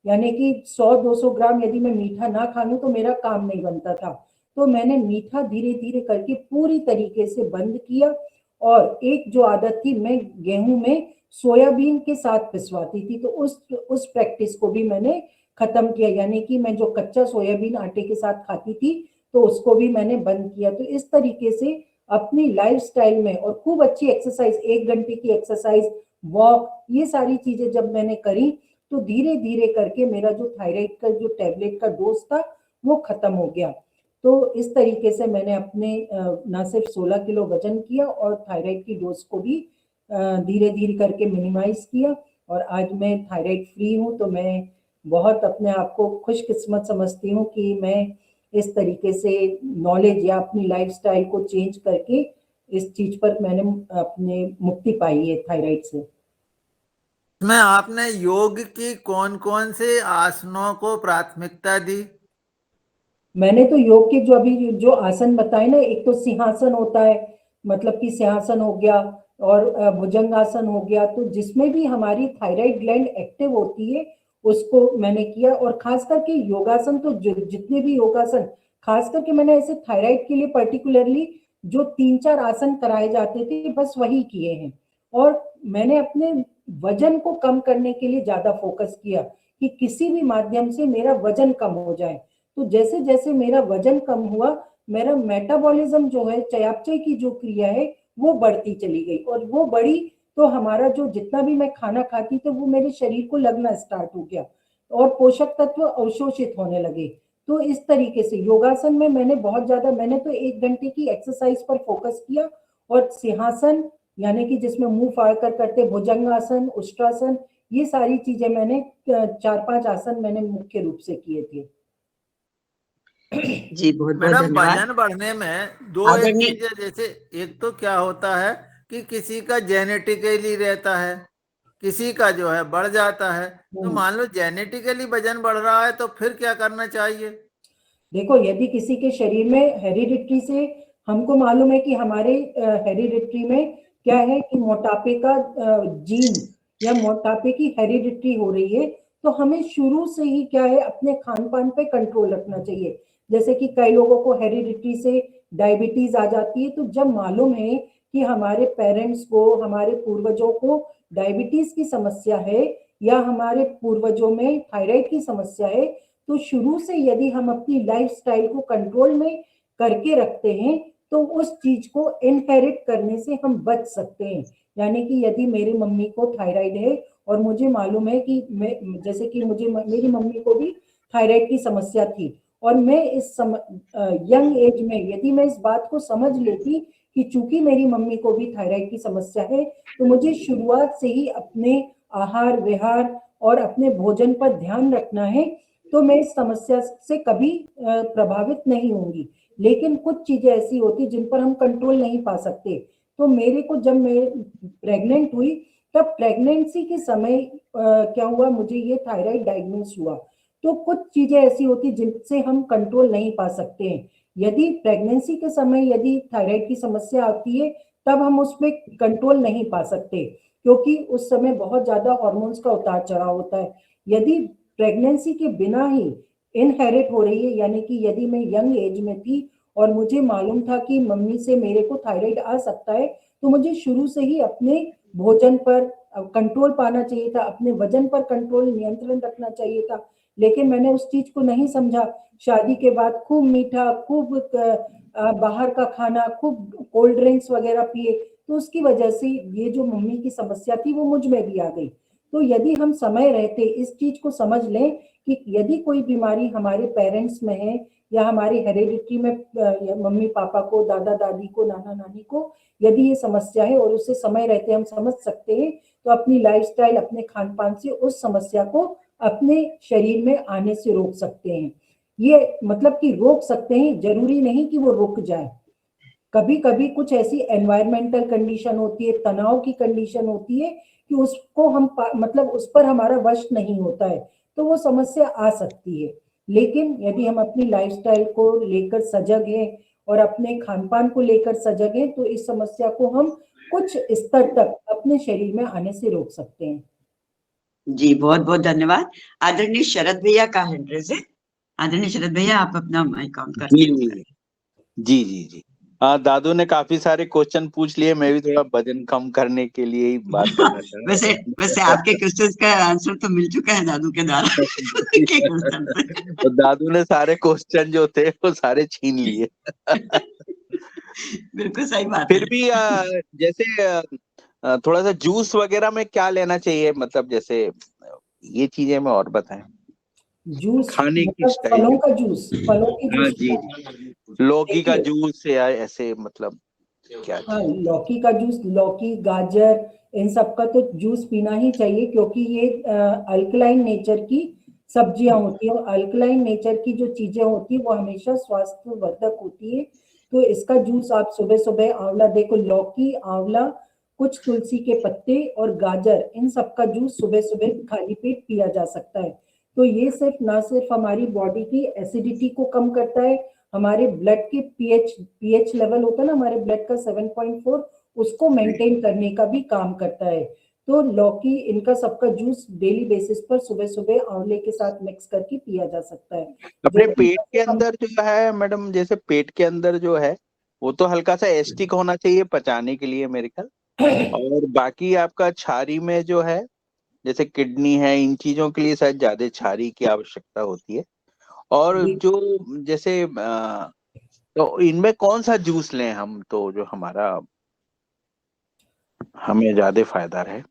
यानी कि 100-200 ग्राम यदि मैं मीठा ना खा लूं तो मेरा काम नहीं बनता था। तो मैंने मीठा धीरे धीरे करके पूरी तरीके से बंद किया। और एक जो आदत थी, मैं गेहूं में सोयाबीन के साथ पिसवाती थी, तो उस प्रैक्टिस को भी मैंने खत्म किया। यानी कि मैं जो कच्चा सोयाबीन आटे के साथ खाती थी तो उसको भी मैंने बंद किया। तो इस तरीके से अपनी लाइफस्टाइल में, और खूब अच्छी एक्सरसाइज, 1 घंटे की एक्सरसाइज, वॉक, ये सारी चीजें जब मैंने करी तो धीरे धीरे करके मेरा जो थायराइड का जो टैबलेट का डोज था वो खत्म हो गया। तो इस तरीके से मैंने अपने ना सिर्फ 16 किलो वजन किया और थायराइड की डोज को भी धीरे धीरे करके मिनिमाइज किया, और आज मैं थायराइड फ्री हूँ। तो मैं बहुत अपने आप को खुशकिस्मत समझती हूँ कि मैं इस तरीके से नॉलेज या अपनी लाइफस्टाइल को चेंज करके इस चीज पर मैंने अपने मुक्ति पाई है थायराइड से। इसमें आपने योग की कौन कौन से आसनों को प्राथमिकता दी? मैंने तो योग के जो अभी जो आसन बताए ना, एक तो सिंहासन होता है, मतलब कि सिंहासन हो गया, और भुजंगासन हो गया, तो जिसमें भी हमारी थायराइड ग्लैंड एक्टिव होती है उसको मैंने किया। और खास करके योगासन, तो जितने भी योगासन, खास करके मैंने ऐसे थायराइड के लिए पर्टिकुलरली जो 3-4 आसन कराए जाते थे बस वही किए हैं। और मैंने अपने वजन को कम करने के लिए ज्यादा फोकस किया कि किसी भी माध्यम से मेरा वजन कम हो जाए। तो जैसे जैसे मेरा वजन कम हुआ, मेरा मेटाबॉलिज्म जो है, चयापचय की जो क्रिया है वो बढ़ती चली गई, और वो बढ़ी तो हमारा जो जितना भी मैं खाना खाती तो वो मेरे शरीर को लगना स्टार्ट हो गया, और पोषक तत्व अवशोषित होने लगे। तो इस तरीके से योगासन में मैंने बहुत ज्यादा, मैंने तो 1 घंटे की एक्सरसाइज पर फोकस किया, और सिंहासन यानी कि जिसमें मुंह फाड़ कर करते, भुजंगासन, उष्ट्रासन, ये सारी चीजें मैंने 4-5 आसन मैंने मुख्य रूप से किए थे। जी बहुत बहुत मैडम, धन्यवाद। वजन बढ़ने में दो एक आदरणीय, चीजें, जैसे एक तो क्या होता है कि किसी का जेनेटिकली रहता है, किसी का जो है बढ़ जाता है। तो मान लो जेनेटिकली वजन बढ़ रहा है तो फिर क्या करना चाहिए? देखो, यदि किसी के शरीर में हेरिडिटरी से, हमको मालूम है कि हमारे हेरिडिटरी में क्या है कि मोटापे का जीन या मोटापे की हेरिडिटरी हो रही है, तो हमें शुरू से ही क्या है अपने खान पान पे कंट्रोल रखना चाहिए। जैसे कि कई लोगों को हेरिडिटरी से डायबिटीज आ जाती है, तो जब मालूम है कि हमारे पेरेंट्स को, हमारे पूर्वजों को डायबिटीज की समस्या है, या हमारे पूर्वजों में थायराइड की समस्या है, तो शुरू से यदि हम अपनी लाइफस्टाइल को कंट्रोल में करके रखते हैं तो उस चीज को इनहेरिट करने से हम बच सकते हैं। यानी कि यदि मेरी मम्मी को थायराइड है और मुझे मालूम है कि मैं, जैसे कि मुझे मेरी मम्मी को भी थायराइड की समस्या थी, और मैं इस यंग एज में यदि मैं इस बात को समझ लेती कि चूंकि मेरी मम्मी को भी थायराइड की समस्या है, तो मुझे शुरुआत से ही अपने आहार विहार और अपने भोजन पर ध्यान रखना है, तो मैं इस समस्या से कभी प्रभावित नहीं होंगी। लेकिन कुछ चीजें ऐसी होती जिन पर हम कंट्रोल नहीं पा सकते। तो मेरे को जब मैं प्रेग्नेंट हुई, तब प्रेगनेंसी के समय क्या हुआ, मुझे ये थायराइड डायग्नोस हुआ। तो कुछ चीजें ऐसी होती जिनसे हम कंट्रोल नहीं पा सकते हैं। यदि प्रेगनेंसी के समय यदि थायराइड की समस्या आती है, तब हम उस पर कंट्रोल नहीं पा सकते, क्योंकि उस समय बहुत ज्यादा हार्मोन्स का उतार चढ़ाव होता है। यदि प्रेगनेंसी के बिना ही इनहेरिट हो रही है, यानी कि यदि मैं यंग एज में थी और मुझे मालूम था कि मम्मी से मेरे को थायराइड आ सकता है, तो मुझे शुरू से ही अपने भोजन पर कंट्रोल पाना चाहिए था, अपने वजन पर कंट्रोल, नियंत्रण रखना चाहिए था। लेकिन मैंने उस चीज को नहीं समझा। शादी के बाद खूब मीठा, खूब बाहर का खाना, खूब कोल्ड ड्रिंक्स वगैरह पिए, तो उसकी वजह से ये जो मम्मी की समस्या थी वो मुझ में भी आ गई। तो यदि हम समय रहते इस चीज को समझ लें कि यदि कोई बीमारी हमारे पेरेंट्स में है या हमारी हेरिडिटी में, मम्मी पापा को, दादा दादी को, नाना नानी को यदि ये समस्या है और उससे समय रहते हम समझ सकते हैं, तो अपनी लाइफस्टाइल, अपने खान पान से उस समस्या को अपने शरीर में आने से रोक सकते हैं। ये मतलब कि रोक सकते हैं, जरूरी नहीं कि वो रुक जाए। कभी कभी कुछ ऐसी एनवायरमेंटल कंडीशन होती है, तनाव की कंडीशन होती है कि उसको हम मतलब उस पर हमारा वश नहीं होता है, तो वो समस्या आ सकती है। लेकिन यदि हम अपनी लाइफस्टाइल को लेकर सजग हैं और अपने खान पान को लेकर सजग हैं, तो इस समस्या को हम कुछ स्तर तक अपने शरीर में आने से रोक सकते हैं। जी बहुत बहुत धन्यवाद। आदरणीय शरद भैया का हैंड रेज है। आदरणीय शरद भैया, आप अपना माइक ऑन कर जी जी जी जी। दादू ने काफी सारे क्वेश्चन पूछ लिए, मैं भी थोड़ा वजन कम करने के लिए ही बात करना चाह वैसे वैसे आपके क्वेश्चन का आंसर तो मिल चुका है दादू के द्वारा के क्वेश्चन से। तो दादू ने सारे क्वेश्चन जो थे वो सारे छीन लिए। बिल्कुल सही बात फिर है। भी जैसे थोड़ा सा जूस वगैरह में क्या लेना चाहिए, मतलब जैसे ये चीजें में और बताएं। जूस खाने की मतलब स्टाइल। फलों का जूस, फलों के हाँ जूस। जी, लौकी का देखिए, जूस या ऐसे मतलब क्या हाँ, चीज? लौकी का जूस, लौकी, गाजर, इन सब का तो जूस पीना ही चाहिए, क्योंकि ये अल्कलाइन नेचर की सब्जियां होती है, और अल्कलाइन नेचर की जो चीजें होती है वो हमेशा स्वास्थ्यवर्धक होती है। तो इसका जूस आप सुबह सुबह, आंवला, देखो लौकी, आंवला, कुछ तुलसी के पत्ते और गाजर, इन सब का जूस सुबह सुबह खाली पेट पिया जा सकता है। तो ये सिर्फ ना सिर्फ हमारी बॉडी की एसिडिटी को कम करता है, हमारे ब्लड के पीएच लेवल होता है ना हमारे ब्लड का 7.4, उसको मेंटेन करने का भी काम करता है। तो लौकी, इनका सबका जूस डेली बेसिस पर सुबह सुबह आंवले के साथ मिक्स करके पिया जा सकता है। अपने जो पेट के अंदर जो है मैडम, जैसे पेट के अंदर जो है वो तो हल्का सा एसिडिक होना चाहिए पचाने के लिए मेरे ख्याल, और बाकी आपका छारी में जो है जैसे किडनी है, इन चीजों के लिए शायद ज्यादा छारी की आवश्यकता होती है। और जो जैसे तो इनमें कौन सा जूस लें हम, तो जो हमारा हमें ज्यादा फायदा रहे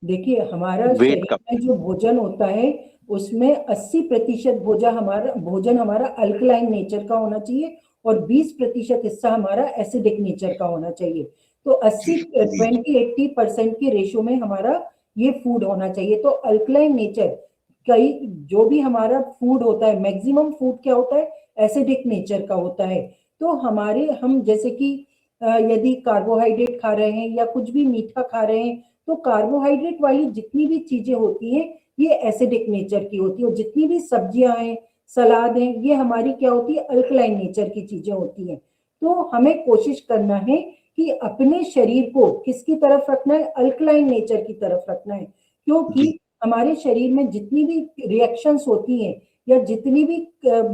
देखिए, हमारा वेट शरीर कम? में जो भोजन होता है उसमें 80% भोजन हमारा अल्कलाइन नेचर का होना चाहिए, और 20% हिस्सा हमारा एसिडिक नेचर का होना चाहिए। तो 20-80% के रेशो में हमारा ये फूड होना चाहिए। तो अल्कलाइन नेचर, कई जो भी हमारा फूड होता है, मैक्सिमम फूड क्या होता है, एसिडिक नेचर का होता है। तो हम जैसे कि यदि कार्बोहाइड्रेट खा रहे हैं या कुछ भी मीठा खा रहे हैं, तो कार्बोहाइड्रेट वाली जितनी भी चीजें होती हैं ये एसिडिक नेचर की होती है, और जितनी भी सब्जियां हैं, सलाद हैं, ये हमारी क्या होती है, अल्कलाइन नेचर की चीजें होती हैं। तो हमें कोशिश करना है कि अपने शरीर को किसकी तरफ रखना है, अल्कलाइन नेचर की तरफ रखना है। क्योंकि हमारे शरीर में जितनी भी रिएक्शंस होती हैं या जितनी भी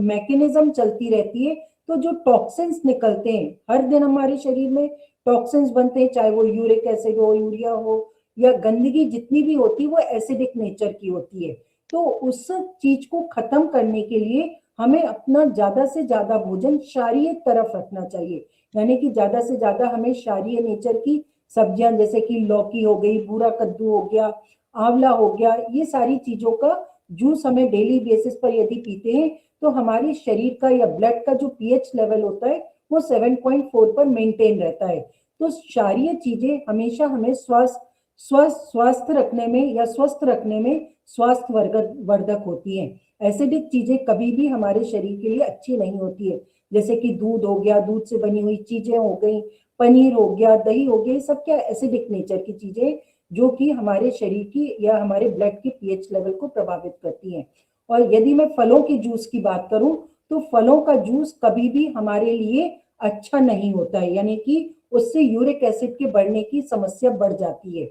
मैकेनिज्म चलती रहती है, तो जो टॉक्सिन्स निकलते हैं हर दिन हमारे शरीर में, टॉक्सिन्स बनते हैं, चाहे वो यूरिक एसिड हो, यूरिया हो, या गंदगी जितनी भी होती है वो एसिडिक नेचर की होती है। तो उस चीज को खत्म करने के लिए हमें अपना ज्यादा से ज्यादा भोजन क्षारीय तरफ रखना चाहिए, यानी कि ज्यादा से ज्यादा हमें क्षारीय नेचर की सब्जियां, जैसे कि लौकी हो गई, भूरा कद्दू हो गया, आंवला हो गया, ये सारी चीजों का जूस हमें डेली बेसिस पर यदि पीते हैं, तो हमारे शरीर का या ब्लड का जो पीएच लेवल होता है वो 7.4 पर मेंटेन रहता है। तो क्षारीय चीजें हमेशा हमें स्वस्थ रखने में या स्वस्थ रखने में स्वास्थ्य वर्धक होती हैं। एसिडिक चीजें कभी भी हमारे शरीर के लिए अच्छी नहीं होती है, जैसे कि दूध हो गया, दूध से बनी हुई चीजें हो गई, पनीर हो गया, दही हो गया, सब क्या एसिडिक नेचर की चीजें, जो कि हमारे शरीर की या हमारे ब्लड के पीएच लेवल को प्रभावित करती हैं। और यदि मैं फलों की जूस की बात करूं, तो फलों का जूस कभी भी हमारे लिए अच्छा नहीं होता है, यानी कि उससे यूरिक एसिड के बढ़ने की समस्या बढ़ जाती है।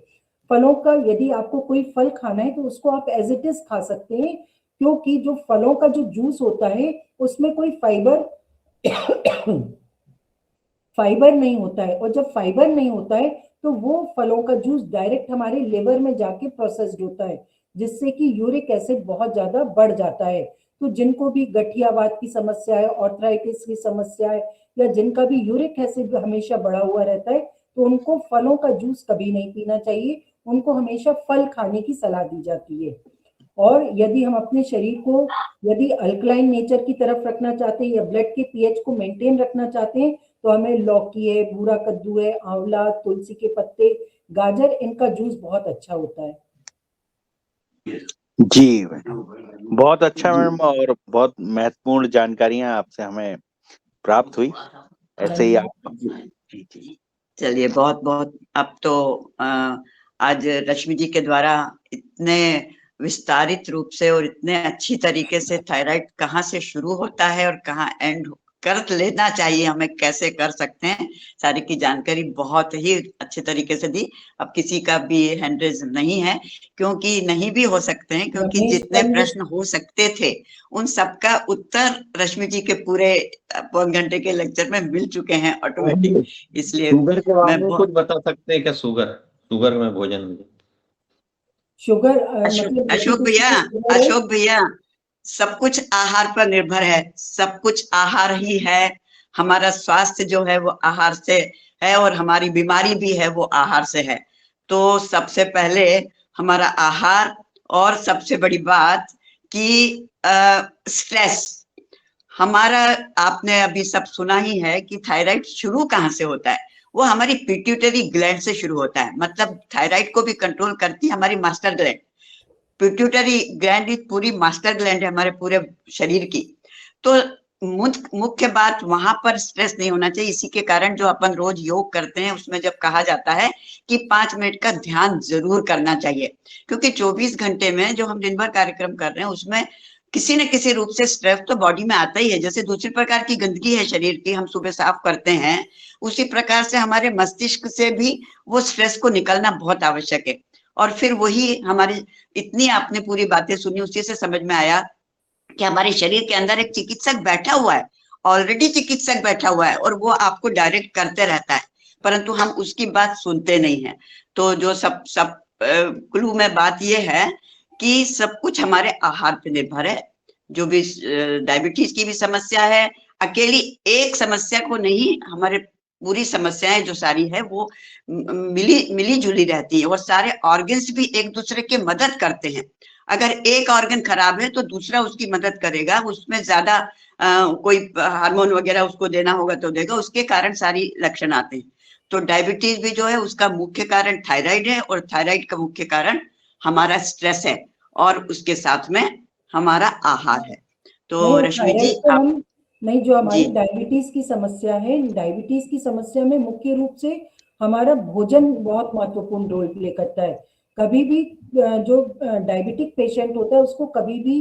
फलों का यदि आपको कोई फल खाना है तो उसको आप एज इट इज खा सकते हैं, क्योंकि जो फलों का जो जूस होता है उसमें कोई फाइबर नहीं होता है, और जब फाइबर नहीं होता है तो वो फलों का जूस डायरेक्ट हमारे लिवर में जाके प्रोसेस्ड होता है, जिससे कि यूरिक एसिड बहुत ज्यादा बढ़ जाता है। तो जिनको भी गठियावाद की समस्या है, ऑर्थराइटिस की समस्या है, या जिनका भी यूरिक एसिड हमेशा बढ़ा हुआ रहता है, तो उनको फलों का जूस कभी नहीं पीना चाहिए, उनको हमेशा फल खाने की सलाह दी जाती है। और यदि हम अपने शरीर को यदि अल्कलाइन नेचर की तरफ रखना चाहते हैं या ब्लड के पीएच को मेंटेन रखना चाहते हैं, तो हमें लौकी है, भूरा कद्दू है, आंवला, तुलसी के पत्ते, गाजर, इनका जूस बहुत अच्छा होता है। जी मैडम, बहुत अच्छा मैडम, और बहुत महत्वपूर्ण जानकारियां आपसे हमें प्राप्त हुई। ऐसे ही आप जी जी। चलिए बहुत बहुत, अब तो आज रश्मि जी के द्वारा इतने विस्तारित रूप से और इतने अच्छी तरीके से थायराइड कहाँ से शुरू होता है और कहाँ एंड कर लेना चाहिए, हमें कैसे कर सकते हैं, सारी की जानकारी बहुत ही अच्छे तरीके से दी। अब किसी का भी हैंड रेज नहीं है, क्योंकि नहीं भी हो सकते हैं, क्योंकि रमेश जितने पंडित। प्रश्न हो सकते थे उन सबका उत्तर रश्मि जी के पूरे पौन घंटे के लेक्चर में मिल चुके हैं ऑटोमेटिक। इसलिए शुगर के बारे मैं में कुछ बता सकते हैं क्या? शुगर में भोजन में शुगर अशोक मतलब जैसे अशोक किसी भैया, को शुगर है, अशोक भैया, सब कुछ आहार पर निर्भर है, सब कुछ आहार ही है। हमारा स्वास्थ्य जो है वो आहार से है और हमारी बीमारी भी है वो आहार से है। तो सबसे पहले हमारा आहार, और सबसे बड़ी बात कि स्ट्रेस हमारा, आपने अभी सब सुना ही है कि थायराइड शुरू कहाँ से होता है। वो हमारी पिट्यूटरी ग्लैंड से शुरू होता है, मतलब थायराइड को भी कंट्रोल करती है हमारी मास्टर ग्लैंड। पिट्यूटरी ग्लैंड एक पूरी मास्टर ग्लैंड है हमारे पूरे शरीर की। तो मुख्य बात वहां पर स्ट्रेस नहीं होना चाहिए। इसी के कारण जो अपन रोज योग करते हैं उसमें जब कहा जाता है कि 5 मिनट का ध्यान जरूर करना चाहिए, क्योंकि 24 घंटे में जो हम दिन भर कार्यक्रम कर रहे हैं उसमें किसी न किसी रूप से स्ट्रेस तो बॉडी में आता ही है। जैसे दूसरी प्रकार की गंदगी है शरीर की, हम सुबह साफ करते हैं, उसी प्रकार से हमारे मस्तिष्क से भी वो स्ट्रेस को निकलना बहुत आवश्यक है। और फिर वही हमारी, इतनी आपने पूरी बातें सुनी, उसी से समझ में आया कि हमारे शरीर के अंदर एक चिकित्सक बैठा हुआ है, ऑलरेडी चिकित्सक बैठा हुआ है, और वो आपको डायरेक्ट करते रहता है, परंतु हम उसकी बात सुनते नहीं है। तो जो सब सब क्लू में बात ये है कि सब कुछ हमारे आहार पे निर्भर है। जो भी डायबिटीज की भी समस्या है, अकेली एक समस्या को नहीं, हमारे पूरी समस्याएं जो सारी है वो मिली जुली रहती है, और सारे ऑर्गन्स भी एक दूसरे के मदद करते हैं। अगर एक ऑर्गन खराब है तो दूसरा उसकी मदद करेगा, उसमें ज्यादा कोई हार्मोन वगैरह उसको देना होगा तो देगा, उसके कारण सारी लक्षण आते हैं। तो डायबिटीज भी जो है उसका मुख्य कारण थायराइड है, और थायराइड का मुख्य कारण हमारा स्ट्रेस है, और उसके साथ में हमारा आहार है। तो नहीं रश्मि जी थायराइड को आप। हम नहीं, जो जी हमारी डायबिटीज की समस्या है, डायबिटीज की समस्या में मुख्य रूप से हमारा भोजन बहुत महत्वपूर्ण रोल प्ले करता है। कभी भी जो डायबिटिक पेशेंट होता है उसको कभी भी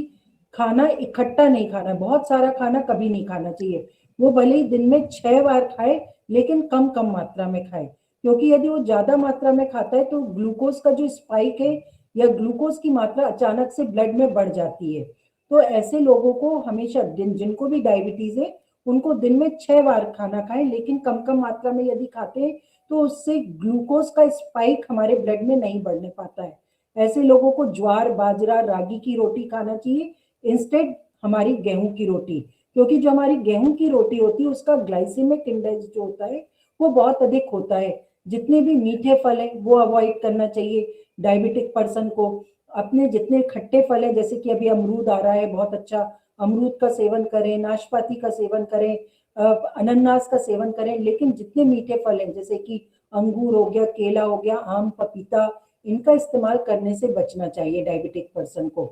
खाना इकट्ठा नहीं खाना, बहुत सारा खाना कभी नहीं खाना चाहिए। वो भले ही दिन में 6 बार खाए लेकिन कम कम मात्रा में खाए, क्योंकि यदि वो ज्यादा मात्रा में खाता है तो ग्लूकोज का जो स्पाइक है या ग्लूकोज की मात्रा अचानक से ब्लड में बढ़ जाती है। तो ऐसे लोगों को हमेशा जिनको भी डायबिटीज है उनको दिन में 6 बार खाना खाएं, लेकिन कम कम मात्रा में यदि खाते हैं तो उससे ग्लूकोज का स्पाइक हमारे ब्लड में नहीं बढ़ने पाता है। ऐसे लोगों को ज्वार बाजरा रागी की रोटी खाना चाहिए इंस्टेड हमारी गेहूं की रोटी, क्योंकि जो हमारी गेहूं की रोटी होती है उसका ग्लाइसेमिक इंडेक्स जो होता है वो बहुत अधिक होता है। जितने भी मीठे फल है वो अवॉइड करना चाहिए डायबिटिक पर्सन को। अपने जितने खट्टे फल है, जैसे कि अभी अमरूद आ रहा है बहुत अच्छा, अमरूद का सेवन करें, नाशपाती का सेवन करें, अनन्नास का सेवन करें। लेकिन जितने मीठे फल हैं जैसे कि अंगूर हो गया, केला हो गया, आम पपीता, इनका इस्तेमाल करने से बचना चाहिए डायबिटिक पर्सन को।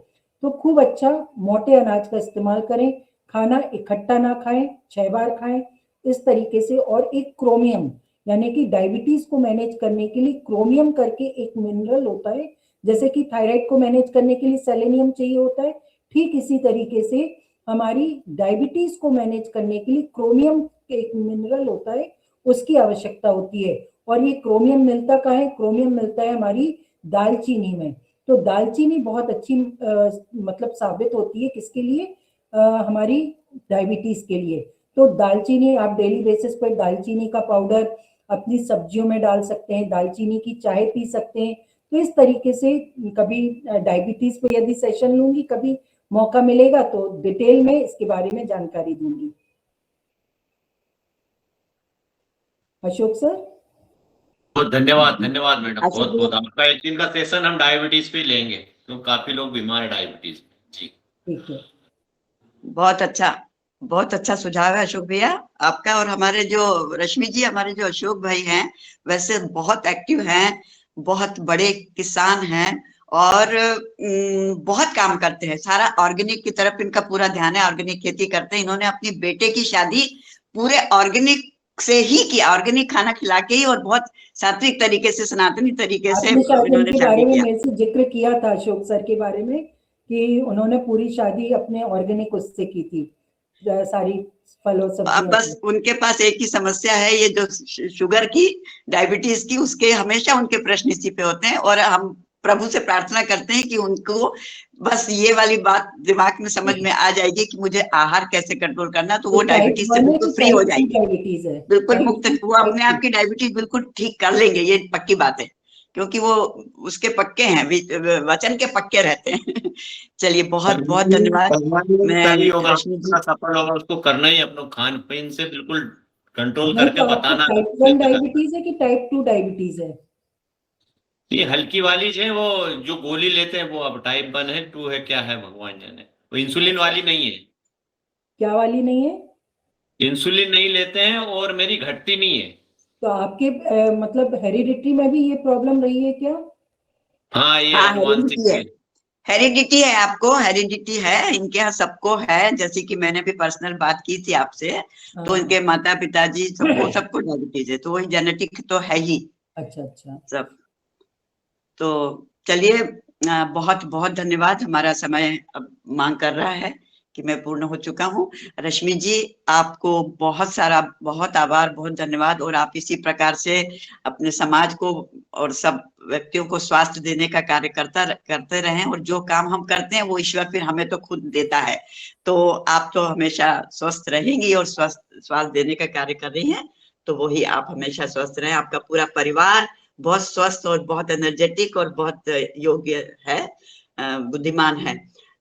तो खूब अच्छा मोटे अनाज का इस्तेमाल करें, खाना इकट्ठा ना खाएं, 6 बार खाएं इस तरीके से। और एक क्रोमियम, यानी कि डायबिटीज को मैनेज करने के लिए क्रोमियम करके एक मिनरल होता है, जैसे कि थायराइड को मैनेज करने के लिए सेलेनियम चाहिए होता है, ठीक इसी तरीके से हमारी डायबिटीज को मैनेज करने के लिए क्रोमियम एक मिनरल होता है, उसकी आवश्यकता होती है। और ये क्रोमियम मिलता कहाँ है? क्रोमियम मिलता है हमारी दालचीनी में। तो दालचीनी बहुत अच्छी मतलब साबित होती है किसके लिए? हमारी डायबिटीज के लिए। तो दालचीनी आप डेली बेसिस पर दालचीनी का पाउडर अपनी सब्जियों में डाल सकते हैं, दालचीनी की चाय पी सकते हैं। तो इस तरीके से कभी डायबिटीज पे यदि सेशन लूंगी, कभी मौका मिलेगा तो डिटेल में इसके बारे में जानकारी दूंगी। अशोक सर। बहुत धन्यवाद धन्यवाद मैडम, अच्छा बहुत बहुत आपका एक दिन का सेशन हम डायबिटीज पे लेंगे, तो काफी लोग बीमार है डायबिटीज। जी ठीक है, बहुत अच्छा सुझाव है अशोक भैया आपका। और हमारे जो रश्मि जी, हमारे जो अशोक भाई हैं वैसे बहुत एक्टिव हैं, बहुत बड़े किसान हैं, और बहुत काम करते हैं। सारा ऑर्गेनिक की तरफ इनका पूरा ध्यान है, ऑर्गेनिक खेती करते हैं। इन्होंने अपनी बेटे की शादी पूरे ऑर्गेनिक से ही किया, ऑर्गेनिक खाना खिला के ही, और बहुत सात्विक तरीके से, सनातनी तरीके से आपने शायद इन्होंने उनके शादी बारे में किया। मेरे से जिक्र किया था, अशोक सर के बारे में, कि उन्होंने पूरी शादी अपने ऑर्गेनिक उससे की थी, सारी फलों सब्जियों बस से। उनके पास एक ही समस्या है, ये जो शुगर की, डायबिटीज की, उसके हमेशा उनके प्रश्न इसी पे होते हैं, और हम प्रभु से प्रार्थना करते हैं कि उनको बस ये वाली बात दिमाग में समझ में आ जाएगी कि मुझे आहार कैसे कंट्रोल करना, तो वो टाइप डायबिटीज से 1 है बिल्कुल कि फ्री हो टाइप 2 जाएंगे, डायबिटीज है? बिल्कुल टाइप मुक्त, 1, वो अपने टाइप आप की डायबिटीज बिल्कुल ठीक कर लेंगे, ये पक्की बात है, क्योंकि वो उसके पक्के हैं, वचन के पक्के रहते हैं। चलिए बहुत बहुत धन्यवाद। मैं सही होगा, रश्मि जी, सफल होगा, उसको करना ही अपने खान पान से बिल्कुल कंट्रोल नहीं, करके तो आपको बताना। टाइप 1 डायबिटीज है कि टाइप 2 डायबिटीज है? ये हल्की वाली है, वो जो गोली लेते हैं वो अब टाइप 1 है, 2 है, क्या है भगवान जाने। वो इंसुलिन वाली नहीं है, क्या वाली नहीं है? इंसुलिन नहीं लेते हैं और मेरी घटती नहीं है। तो आपके मतलब हेरिडिटी में भी ये प्रॉब्लम रही है क्या? हाँ, ये हाँ अनुवांशिक हेरिडिटी है, है। हेरिडिटी है, आपको हेरिडिटी है, इनके यहाँ सबको है, जैसे कि मैंने भी पर्सनल बात की थी आपसे, तो हाँ। इनके माता पिताजी सबको सबको डायबिटीज है, तो वही जेनेटिक तो है ही अच्छा अच्छा। सब। तो चलिए, बहुत बहुत धन्यवाद, हमारा समय अब मांग कर रहा है कि मैं पूर्ण हो चुका हूँ। रश्मि जी, आपको बहुत सारा बहुत आभार, बहुत धन्यवाद, और आप इसी प्रकार से अपने समाज को और सब व्यक्तियों को स्वास्थ्य देने का कार्य करते रहें, और जो काम हम करते हैं वो ईश्वर फिर हमें तो खुद देता है, तो आप तो हमेशा स्वस्थ रहेंगी और स्वास्थ्य देने का कार्य कर रही हैं, तो वही आप हमेशा स्वस्थ रहें, आपका पूरा परिवार बहुत स्वस्थ और बहुत एनर्जेटिक और बहुत योग्य है, बुद्धिमान है।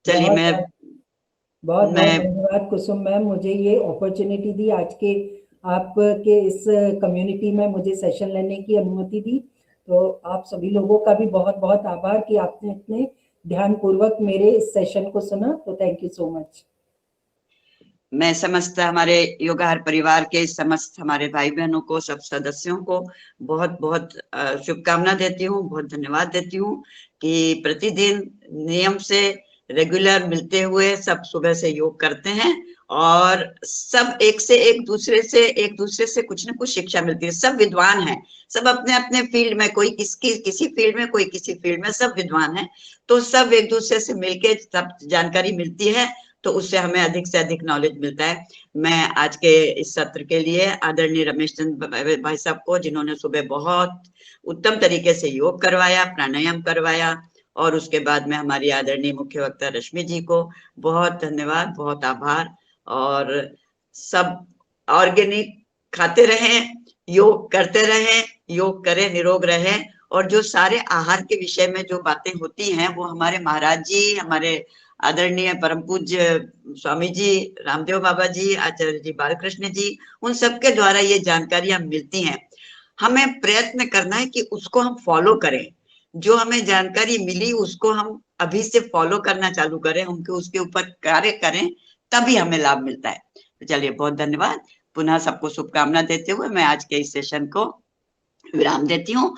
चलिए बहुत मैं बहुत बहुत मैं धन्यवाद कुसुम मैम, मुझे ये अपॉर्चुनिटी दी, आज के आपके इस कम्युनिटी में मुझे सेशन लेने की अनुमति दी। तो आप सभी लोगों का भी बहुत बहुत आभार कि आपने इतने ध्यानपूर्वक मेरे इस सेशन को सुना, तो थैंक यू सो मच। मैं समस्त हमारे योगाहार परिवार के समस्त हमारे भाई बहनों को, सब सदस्यों को बहुत बहुत शुभकामना देती हूँ, बहुत धन्यवाद देती हूँ कि प्रतिदिन नियम से रेगुलर मिलते हुए सब सुबह से योग करते हैं, और सब एक दूसरे से कुछ न कुछ शिक्षा मिलती है, सब विद्वान हैं, सब अपने अपने फील्ड में, कोई किसी फील्ड में, कोई किसी फील्ड में, सब विद्वान हैं, तो सब एक दूसरे से मिलके सब जानकारी मिलती है, तो उससे हमें अधिक से अधिक नॉलेज मिलता है। मैं आज के इस सत्र के लिए आदरणीय रमेश चंद्र भाई साहब को, जिन्होंने सुबह बहुत उत्तम तरीके से योग करवाया, प्राणायाम करवाया, और उसके बाद में हमारी आदरणीय मुख्य वक्ता रश्मि जी को बहुत धन्यवाद, बहुत आभार, और सब ऑर्गेनिक खाते रहें, योग करते रहें, योग करें, निरोग रहें, और जो सारे आहार के विषय में जो बातें होती हैं वो हमारे महाराज जी, हमारे आदरणीय परम पूज्य स्वामी जी रामदेव बाबा जी, आचार्य जी बालकृष्ण जी, उन सबके द्वारा ये जानकारियां मिलती हैं, हमें प्रयत्न करना है कि उसको हम फॉलो करें, जो हमें जानकारी मिली उसको हम अभी से फॉलो करना चालू करें, हमको उसके ऊपर कार्य करें, तभी हमें लाभ मिलता है। तो चलिए बहुत धन्यवाद, पुनः सबको शुभकामना देते हुए मैं आज के इस सेशन को विराम देती हूँ।